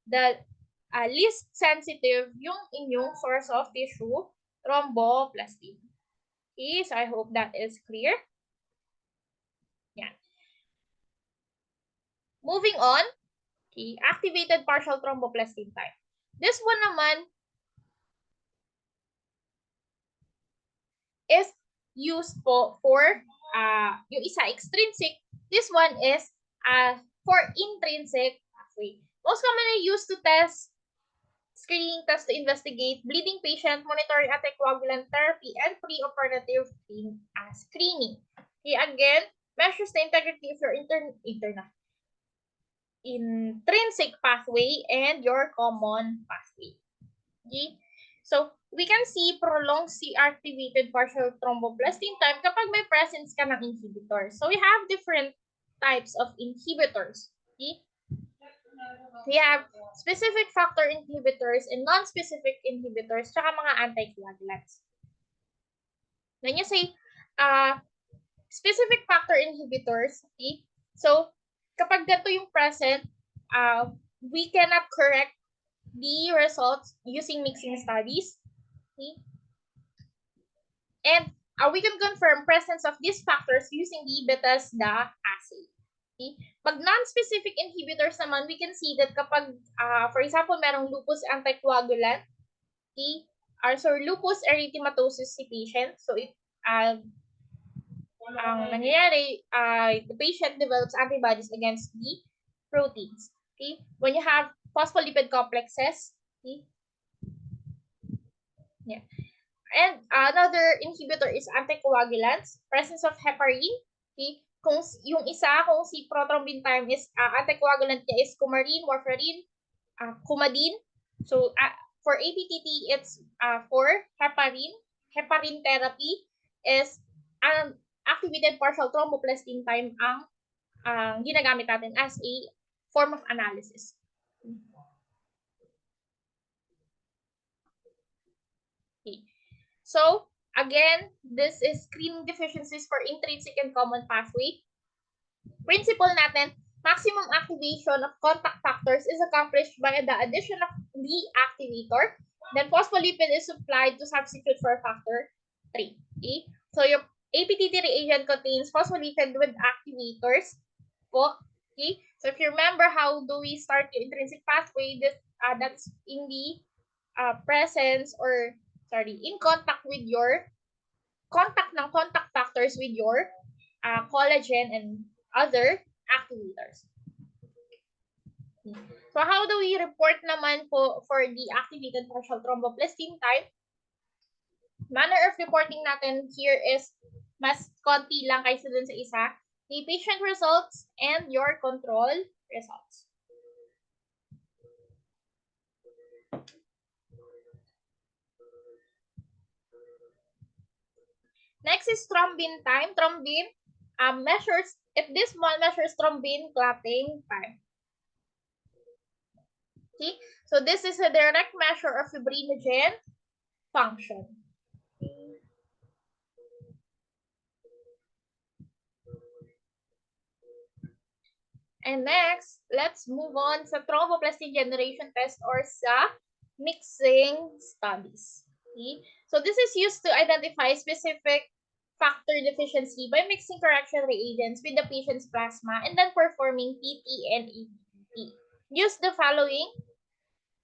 [SPEAKER 1] the least sensitive yung inyong source of tissue thromboplastin. Okay, so I hope that is clear. Moving on, okay, activated partial thromboplastin type. This one naman is used for yung isa extrinsic. This one is for intrinsic pathway. Most commonly used to test screening test to investigate bleeding patient, monitoring anticoagulant therapy, and pre-operative screening. Okay, again, measures the integrity of your intrinsic pathway and your common pathway. Okay? So, we can see prolonged C-activated partial thromboplastin time kapag may presence ka ng inhibitors. So, we have different types of inhibitors. Okay? We have specific factor inhibitors and non-specific inhibitors, tsaka mga anticoagulants. When you say specific factor inhibitors, okay? So, kapag ganito yung present, we cannot correct the results using mixing studies. Okay? And we can confirm presence of these factors using the Bethesda assay. Okay? Pag non-specific inhibitors naman, we can see that kapag, for example, merong lupus anticoagulant, okay? So lupus erythematosus si patient. So ang nangyayari, the patient develops antibodies against the proteins. Okay? When you have phospholipid complexes, okay? Yeah. And another inhibitor is anticoagulants, presence of heparin. Okay? Kung yung isa, kung si prothrombin time is anticoagulant niya is coumarin, warfarin, coumadin. So for APTT, it's for heparin. Heparin therapy is activated partial thromboplastin time ang ginagamit natin as a form of analysis. Okay. So, again, this is screening deficiencies for intrinsic and common pathway. Principle natin, maximum activation of contact factors is accomplished by the addition of the activator. Then phospholipid is supplied to substitute for factor 3. Okay? So, your APTT reagent contains phospholipid with activators. Okay? So, if you remember how do we start the intrinsic pathway, that's in the presence or in contact with your contact factors with your collagen and other activators. So how do we report naman po for the activated partial thromboplastin type? Manner of reporting natin here is mas konti lang kaysa dun sa isa. The patient results and your control results. Next is thrombin time. Thrombin measures, if this one measures thrombin clotting time. Okay, so this is a direct measure of fibrinogen function. And next, let's move on sa thromboplastin generation test or sa mixing studies. Okay? So this is used to identify specific factor deficiency by mixing correction reagents with the patient's plasma and then performing PT and APT. Use the following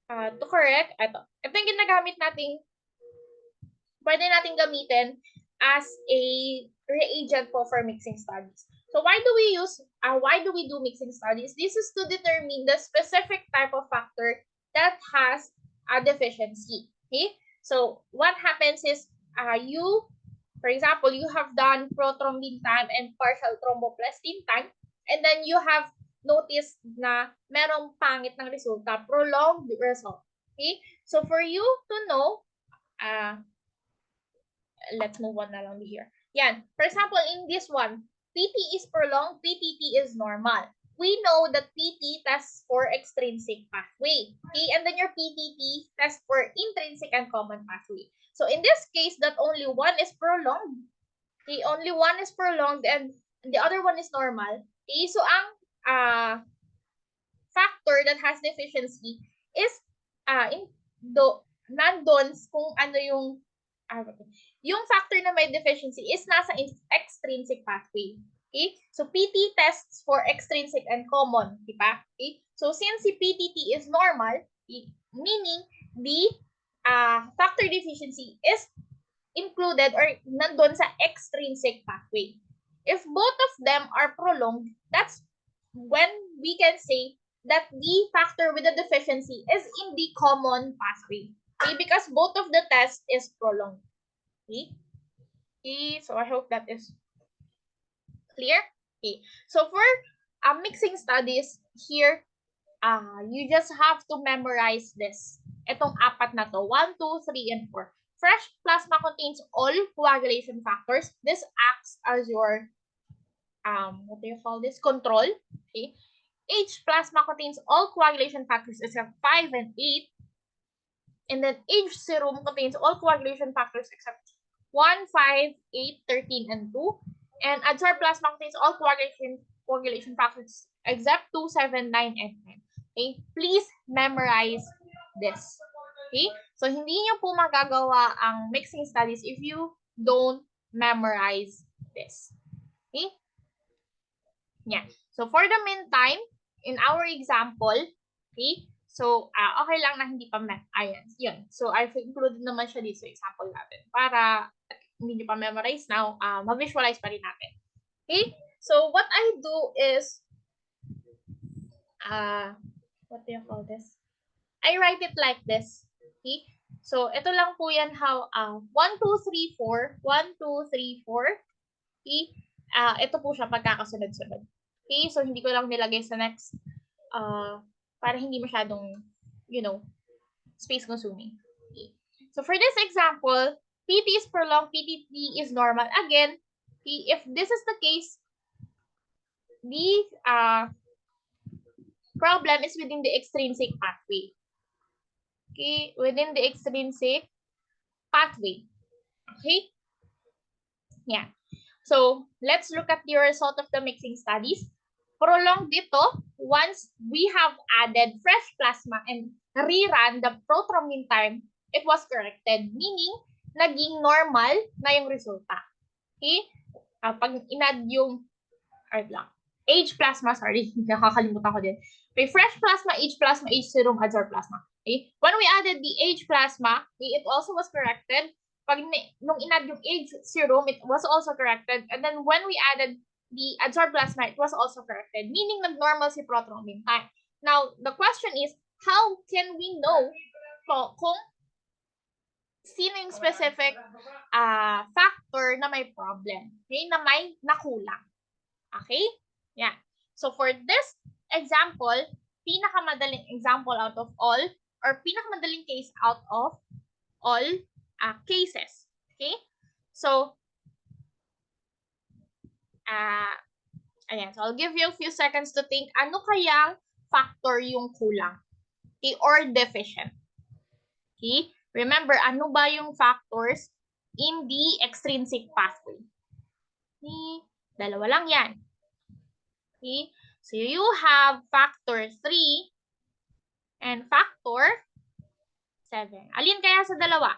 [SPEAKER 1] to correct. Ito yung ginagamit nating, pwede nating gamitin as a reagent for mixing studies. So why do we do mixing studies? This is to determine the specific type of factor that has a deficiency. Okay? So what happens is for example, you have done prothrombin time and partial thromboplastin time, and then you have noticed na merong pangit ng resulta, prolonged result. Okay? So for you to know, let's move on na lang here. Yan. For example, in this one, PT is prolonged, PTT is normal. We know that PT tests for extrinsic pathway. Okay? And then your PTT tests for intrinsic and common pathway. So in this case, that only one is prolonged. Okay? Only one is prolonged and the other one is normal. Okay? So ang factor that has deficiency is nandun kung ano yung factor na may deficiency is nasa extrinsic pathway. Okay? So PT tests for extrinsic and common, di ba? Okay? So since si PTT is normal, meaning the factor deficiency is included or nandun sa extrinsic pathway. If both of them are prolonged, that's when we can say that the factor with the deficiency is in the common pathway. Okay? Because both of the test is prolonged. Okay? Okay, so I hope that is clear. Okay, so for mixing studies here, you just have to memorize this. Itong apat na to, 1, 2, 3, and 4. Fresh plasma contains all coagulation factors. This acts as your, what do you call this? Control. Okay. H plasma contains all coagulation factors except 5 and 8. And then H serum contains all coagulation factors except 1, 5, 8, 13, and 2. And adsorb plasma contains all coagulation factors except 2, 7, 9, and 10. Okay? Please memorize this. Okay? So, hindi nyo po magagawa ang mixing studies if you don't memorize this. Okay? Yeah. So, for the meantime, in our example, okay, so, okay lang na hindi pa ayan, yun. So, I've included naman siya dito sa example natin para hindi nyo pa memorize now, ma-visualize pa rin natin. Okay? So, what I do is, what do you call this? I write it like this. Okay? So, ito lang po yan how, 1, 2, 3, 4, 1, 2, 3, 4. Okay? Ito po siya pagkakasunod-sunod. Okay? So, hindi ko lang nilagay sa next, para hindi masyadong, space consuming. Okay. So, for this example, PT is prolonged, PTT is normal. Again, okay, if this is the case, the problem is within the extrinsic pathway. Okay, within the extrinsic pathway. Okay? Yeah. So, let's look at the result of the mixing studies. Prolonged dito, once we have added fresh plasma and rerun the prothrombin time, it was corrected. Meaning, naging normal na yung resulta. Okay? Pag inad yung, H plasma, sorry, nakakalimutan ko din. Okay, fresh plasma, H serum, adsorb plasma. Okay? When we added the H plasma, okay, it also was corrected. Pag nung inad yung H serum, it was also corrected. And then when we added the adsorb plasma, it was also corrected. Meaning nag-normal si prothrombin time. Now, the question is, how can we know kung sino yung specific factor na may problem? Okay? Na may nakulang. Okay? Yeah. So for this example, pinakamadaling example out of all, or pinakamadaling case out of all cases. Okay? So, ayan. So I'll give you a few seconds to think, ano kayang factor yung kulang? Okay? Or deficient. Okay? Remember, ano ba yung factors in the extrinsic pathway? Okay? Dalawa lang yan. Okay? So you have factor 3 and factor 7. Alin kaya sa dalawa?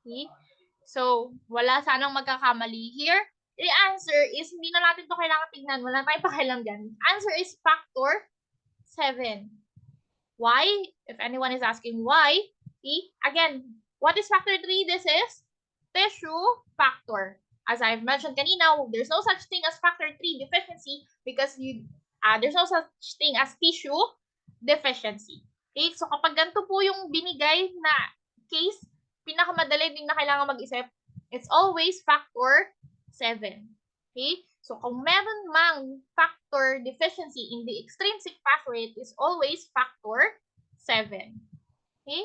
[SPEAKER 1] Okay? So, wala sanang magkakamali here. The answer is, hindi na natin ito kailangan tignan. Wala tayong pakialam dyan. Answer is factor 7. Why? If anyone is asking why, okay? Again, what is factor 3? This is tissue factor. As I've mentioned kanina, there's no such thing as factor 3 deficiency because there's no such thing as tissue deficiency. Okay? So, kapag ganito po yung binigay na case, pinakamadali din na kailangan mag-isip, it's always factor 7. Okay? So, kung meron mang factor deficiency in the extrinsic pathway, it is always factor 7. Okay?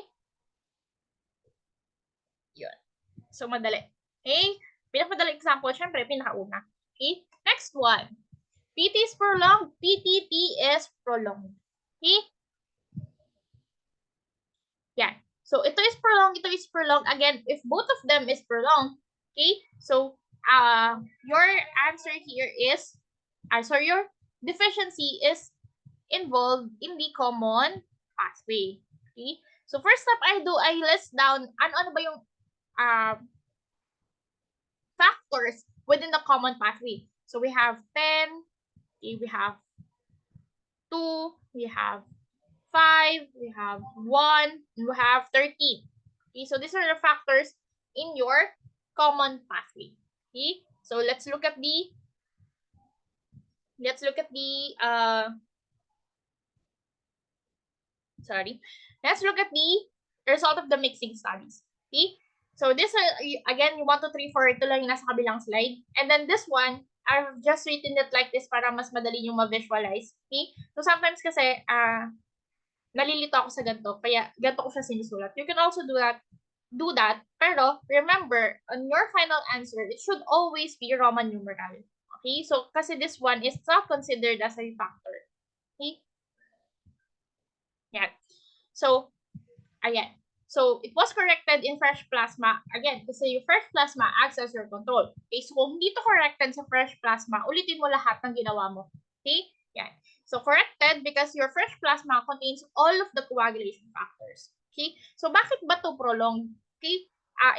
[SPEAKER 1] Yun. So, madali. Okay? Pinakamadaling example, syempre, pinakauna. Okay? Next one. PT is prolonged. PTT is prolonged. Okay? Yan. So, ito is prolonged, ito is prolonged. Again, if both of them is prolonged, okay? So, your answer here is, your deficiency is involved in the common pathway. Okay? So, first step I do, I list down ano ba yung factors within the common pathway. So we have 10, okay, we have 2, we have 5, we have 1, and we have 13. Okay, so these are the factors in your common pathway. Okay, so let's look at the let's look at the result of the mixing studies. Okay, so this again, you 1, 2, 3, 4, ito lang yung nasa kabilang slide, and then this one I've just written it like this para mas madali yung ma-visualize. Okay, so sometimes kasi nalilito ako sa ganito, kaya ganito ko siya sinusulat. You can also do that, pero remember, on your final answer, it should always be Roman numeral. Okay, so kasi this one is not considered as a factor. Okay, yan. So, ayan. So, it was corrected in fresh plasma. Again, kasi yung fresh plasma acts as your control. Okay, so kung hindi to corrected sa fresh plasma, ulitin mo lahat ng ginawa mo. Okay, yan. So, corrected because your fresh plasma contains all of the coagulation factors. Okay, so bakit ba to prolonged? Okay,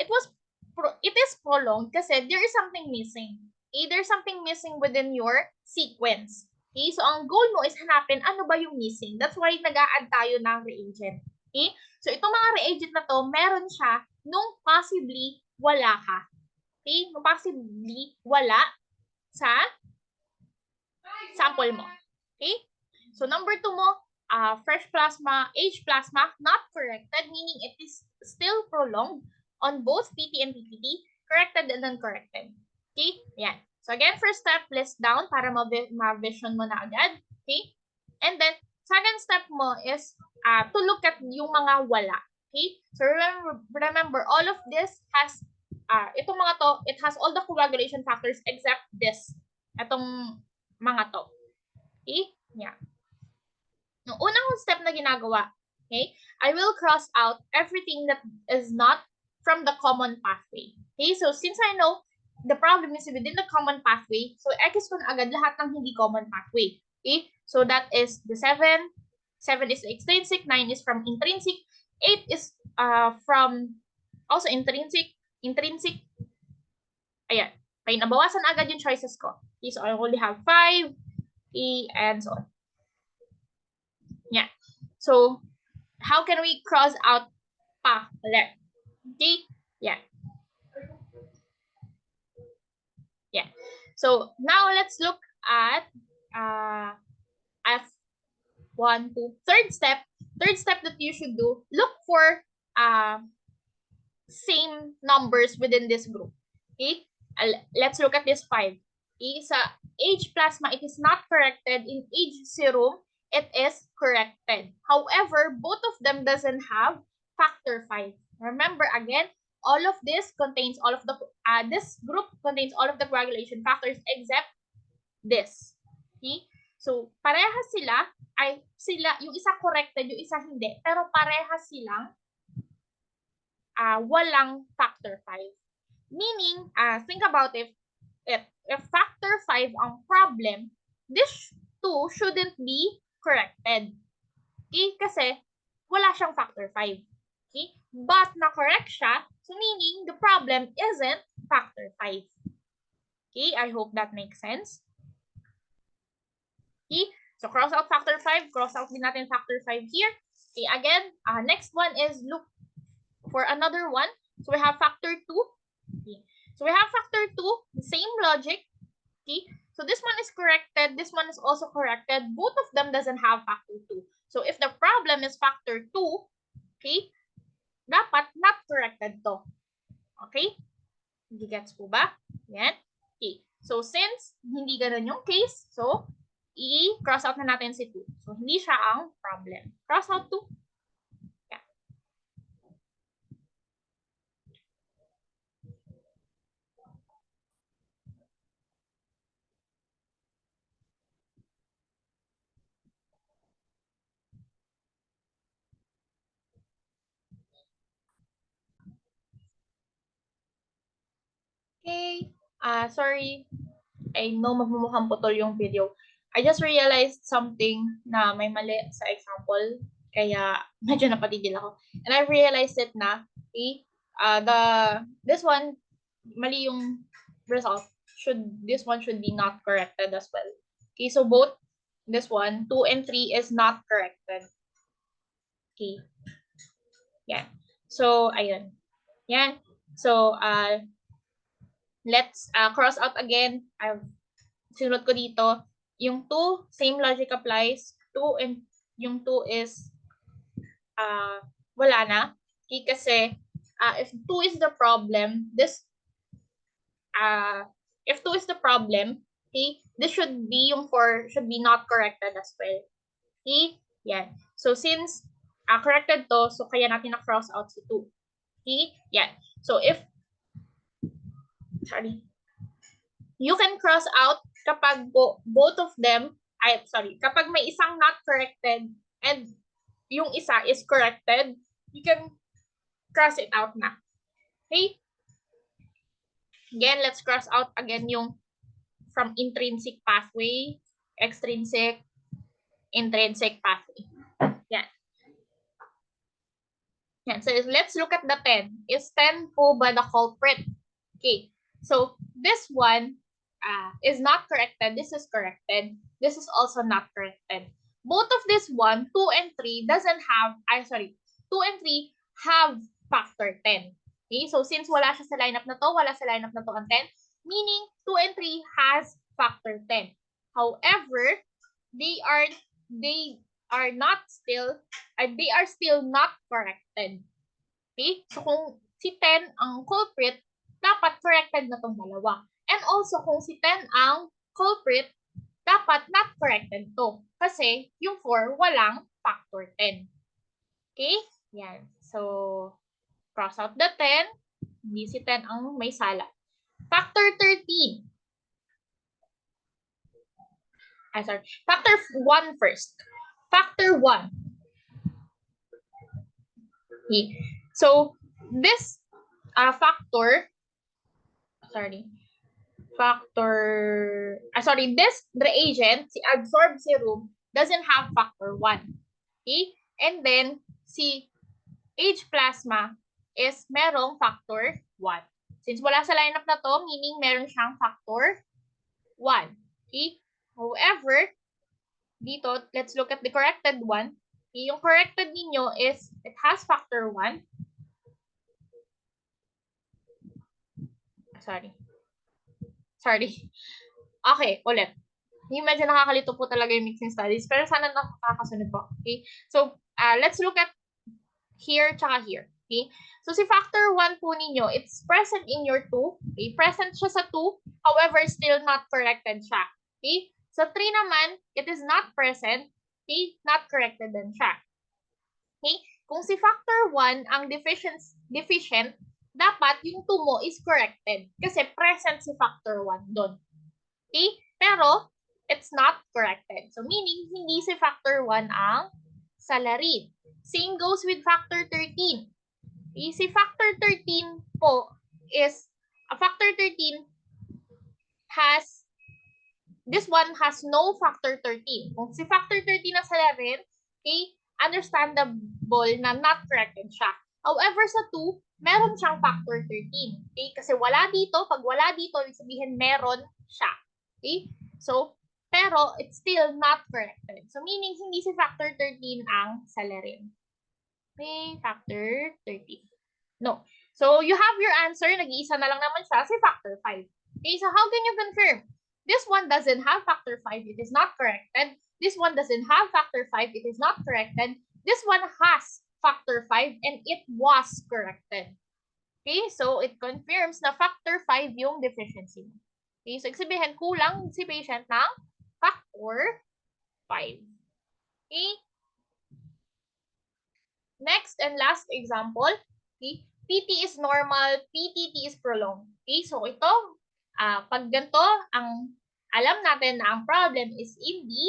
[SPEAKER 1] it is prolonged kasi there is something missing. Okay, there's something missing within your sequence. Okay, so ang goal mo is hanapin ano ba yung missing. That's why nag-a-add tayo ng reagent. Okay, so itong mga reagent na to, meron siya nung possibly wala ka. Okay, nung possibly wala sa sample mo. Okay, so number 2 mo, fresh plasma, age plasma, not corrected, meaning it is still prolonged on both PT and PPT, corrected and uncorrected. Okay, yan. So again, first step, list down para ma-vision mo na agad. Okay, and then second step mo is to look at yung mga wala. Okay, so remember all of this has itong mga to, it has all the coagulation factors except this. Itong mga to. Okay, yeah. Yung unang step na ginagawa, okay, I will cross out everything that is not from the common pathway. Okay, so since I know the problem is within the common pathway, so X ko na agad lahat ng hindi common pathway. Okay, so that is the 7 is extrinsic, 9 is from intrinsic, 8 is from also intrinsic, ayan. Okay, nabawasan agad yung choices ko. Okay, so I only have 5, and so on. Yeah. So, how can we cross out pa ulit? Okay? Yeah. Yeah. So, now let's look at F1 to third step. Third step that you should do, look for same numbers within this group. Okay? Let's look at this 5. Okay? Sa age plasma, it is not corrected. In age serum, it is corrected. However, both of them doesn't have factor 5. Remember again, all of this contains all of the this group contains all of the coagulation factors except this. Okay? So, parehas sila, yung isa corrected, yung isa hindi, pero parehas silang walang factor 5. Meaning, think about it, if factor 5 ang problem, this 2 shouldn't be corrected. Okay? Kasi wala siyang factor 5. Okay? But na-correct siya, so meaning the problem isn't factor 5. Okay? I hope that makes sense. Okay? So cross out factor 5, cross out din natin factor 5 here. Okay, again, next one is look for another one. So we have factor 2. Okay. So we have factor 2, the same logic. Okay. So this one is corrected, this one is also corrected. Both of them doesn't have factor 2. So if the problem is factor 2, okay, dapat not corrected to. Okay? Hindi gets po ba? Yan. Okay. So since hindi ganun yung case, so i-cross out na natin si 2. So hindi siya ang problem. Cross out 2. Yeah. Okay. Sorry. I know magmumukhang putol yung video. I just realized something na may mali sa example. Kaya medyo napatigil ako. And I realized it na, okay, this one, mali yung result. this one should be not corrected as well. Okay, so both this one, 2 and 3 is not corrected. Okay. Yan. So, ayun. Yan. So, let's cross out again. Sinunod ko dito. Yung 2, same logic applies. 2 and yung 2 is wala na. Okay, kasi if 2 is the problem, if 2 is the problem, okay, this should be yung 4 should be not corrected as well. Okay? Yan. So, since corrected to, so kaya natin na-cross out si 2. Okay? Yan. So, you can cross out kapag both of them, kapag may isang not corrected and yung isa is corrected, you can cross it out na. Okay? Again, let's cross out again yung from intrinsic pathway, extrinsic, intrinsic pathway. Yan. Yan. So let's look at the 10. Is 10 po ba the culprit? Okay. So this one is not corrected. This is corrected. This is also not corrected. Both of this 1, 2, and 3 doesn't have, 2 and 3 have factor 10. Okay, so since wala siya sa lineup na to, wala sa lineup na to ang 10, meaning 2 and 3 has factor 10. However, they are still not corrected. Okay? So kung si 10 ang culprit, dapat corrected na tong dalawa. And also kung si 10 ang culprit, dapat not corrected to. Kasi yung 4 walang factor 10. Okay? Yan. So, cross out the 10. Hindi si 10 ang may sala. Factor 13. Factor 1 first. Factor 1. Okay. So, this this reagent, si adsorbed serum, doesn't have factor 1. Okay? And then, si H plasma is merong factor 1. Since wala sa lineup na to, meaning meron siyang factor 1. Okay? However, dito, let's look at the corrected one. Okay? Yung corrected ninyo is, it has factor 1. Sorry. Okay, ulit. Yung medyo nakakalito po talaga yung mixing studies, pero sana nakakasunod po. Okay? So, let's look at here tsaka here. Okay? So, si factor 1 po ninyo, it's present in your 2. Okay? Present siya sa 2, however, still not corrected siya. Okay? Sa 3 naman, it is not present. Okay? Not corrected din siya. Okay? Kung si factor 1 ang deficient, dapat yung 2 mo is corrected. Kasi present si factor 1 doon. Okay? Pero, it's not corrected. So, meaning, hindi si factor 1 ang salarin. Same goes with factor 13. Okay? Si factor 13 po is, factor 13 has, this one has no factor 13. Kung si factor 13 ang salarin, okay, understandable na not corrected siya. However, sa 2, meron siyang factor 13. Okay? Kasi wala dito. Pag wala dito, ibig sabihin meron siya. Okay? So, pero it's still not corrected. So, meaning hindi si factor 13 ang salarin. Okay? Factor 13. No. So, you have your answer. Nag-iisa na lang naman siya si factor 5. Okay? So, how can you confirm? This one doesn't have factor 5. It is not corrected. This one doesn't have factor 5. It is not corrected. This one has factor 5 and it was corrected. Okay, so it confirms na factor 5 yung deficiency. Okay, so sabihin kulang si patient ng factor 5. Okay? Next and last example, okay? PT is normal, PTT is prolonged. Okay, so ito, pag ganito, ang alam natin na ang problem is in the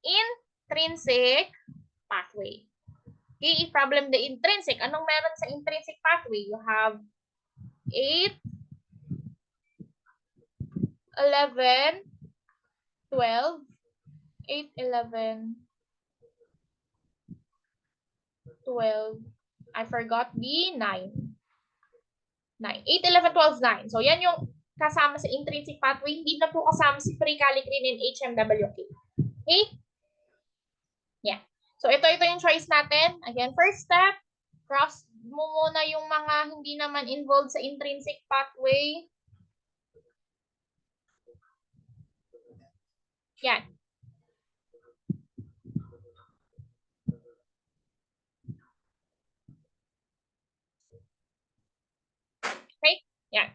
[SPEAKER 1] intrinsic pathway. Okay, problem the intrinsic. Anong meron sa intrinsic pathway? You have 8, 11, 12, 8, 11, 12, I forgot the 9. 9. 8, 11, 12, 9. So, yan yung kasama sa intrinsic pathway, hindi na po kasama si prekallikrein and HMWK. Okay? Yeah. So, ito yung choice natin. Again, first step, cross mo muna yung mga hindi naman involved sa intrinsic pathway. Yan. Okay? Yan.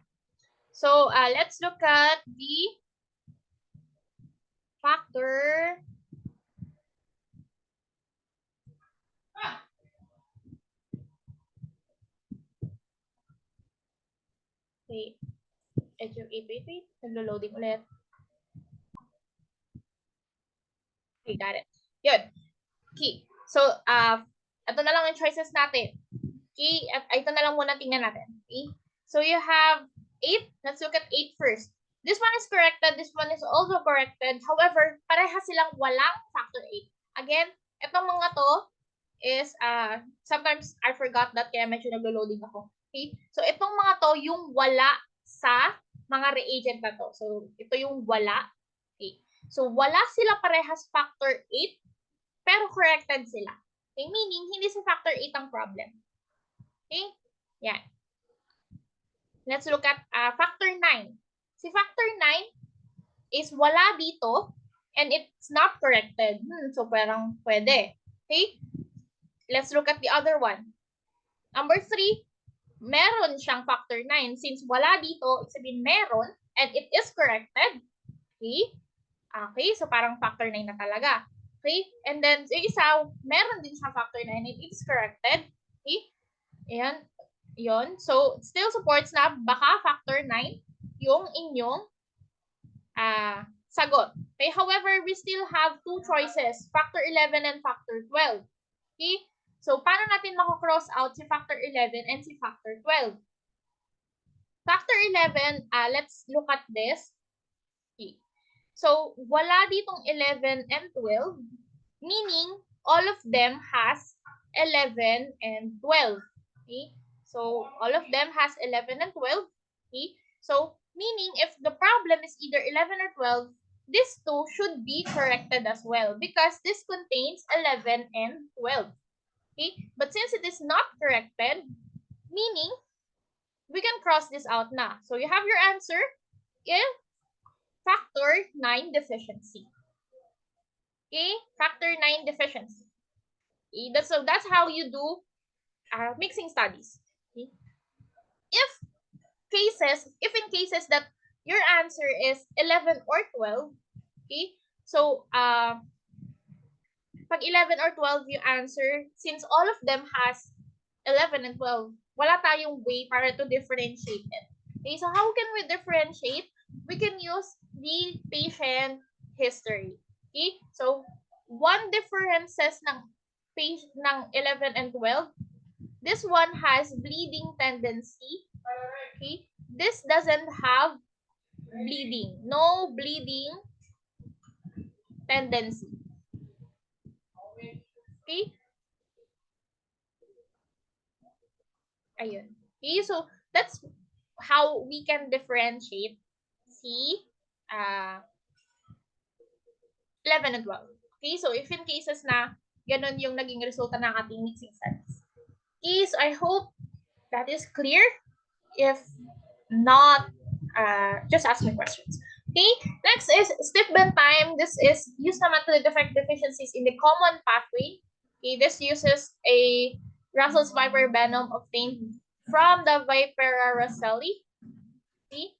[SPEAKER 1] So, let's look at the factor. Wait. Wait. Naglo-loading ulit. Okay, got it. Yun. Okay. So, ito na lang yung choices natin. Okay, at ito na lang muna tingnan natin. Okay? So you have 8. Let's look at 8 first. This one is corrected. This one is also corrected. However, parehas silang walang factor 8. Again, itong mga to is, sometimes I forgot that kaya medyo naglo-loading ako. Okay? So itong mga to, yung wala sa mga reagent na to. So ito yung wala. Okay? So wala sila parehas factor 8, pero corrected sila. Okay? Meaning, hindi si factor 8 ang problem. Okay? Yan. Let's look at factor 9. Si factor 9 is wala dito and it's not corrected. So, parang pwede. Okay? Let's look at the other one. Number 3, meron siyang factor 9. Since wala dito, it's sabihin meron and it is corrected. Okay? Okay, so parang factor 9 na talaga. Okay? And then, yung isa, meron din siyang factor 9 and it is corrected. Okay? Ayan. Yun. So, still supports na baka factor 9 yung inyong sagot. Okay? However, we still have two choices, factor 11 and factor 12. Okay? So, paano natin mako-cross out si factor 11 and si factor 12? Factor 11, let's look at this. Okay. So, wala ditong 11 and 12, meaning all of them has 11 and 12. Okay? So, all of them has 11 and 12. Okay? So, meaning if the problem is either 11 or 12, this two should be corrected as well because this contains 11 and 12. Okay? But since it is not corrected, meaning we can cross this out na. So, you have your answer in factor 9 deficiency. Okay? Factor 9 deficiency. Okay? That's how you do mixing studies. Okay? If in cases that your answer is 11 or 12, okay? So, pag 11 or 12 yung answer, since all of them has 11 and 12, wala tayong way para to differentiate it. Okay, so how can we differentiate? We can use the patient history. Okay, so one differences ng 11 and 12, this one has bleeding tendency. Okay, this doesn't have bleeding. No bleeding tendency. Okay? Ayun. Okay, so that's how we can differentiate si 11 and 12. Okay, so if in cases na ganun yung naging resulta ng ating mixing studies. Okay, so I hope that is clear. If not, just ask me questions. Okay, next is Stiff-Bend time. This is used naman to detect deficiencies in the common pathway. Okay, this uses a Russell's viper venom obtained from the Vipera russelli. Okay.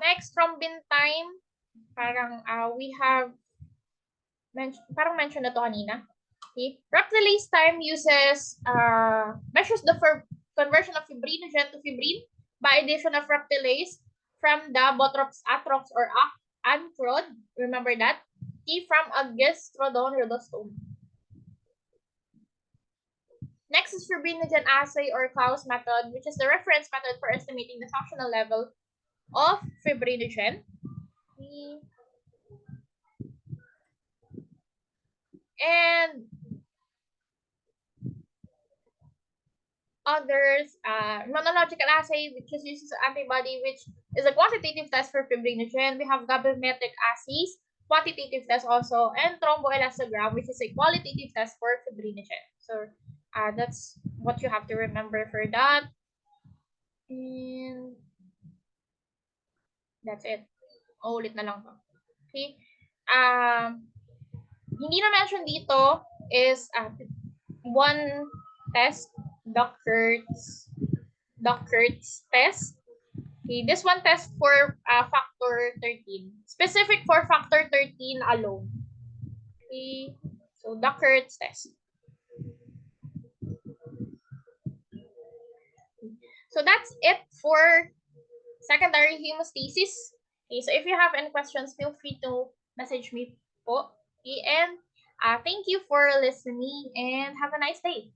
[SPEAKER 1] Next, from bin time, parang we have parang mention na to kanina. Okay. Raptylase time uses measures the conversion of fibrinogen to fibrin by addition of raptylase from the botrops, atrox, or ancrod. Remember that? T from a gastrodon rhodostome. Next is fibrinogen assay or Klaus method, which is the reference method for estimating the functional level of fibrinogen. And others, immunological assay, which is uses antibody, which is a quantitative test for fibrinogen. We have gravimetric assays, quantitative test also, and thromboelastogram, which is a qualitative test for fibrinogen. So that's what you have to remember for that. And that's it. Ulit na lang to. Okay? Hindi na mention dito is one test, Duckert's test. Okay, this one test for factor 13. Specific for factor 13 alone. Okay, so Duckert's test. So that's it for secondary hemostasis. Okay, so if you have any questions, feel free to message me po. Okay, and thank you for listening and have a nice day.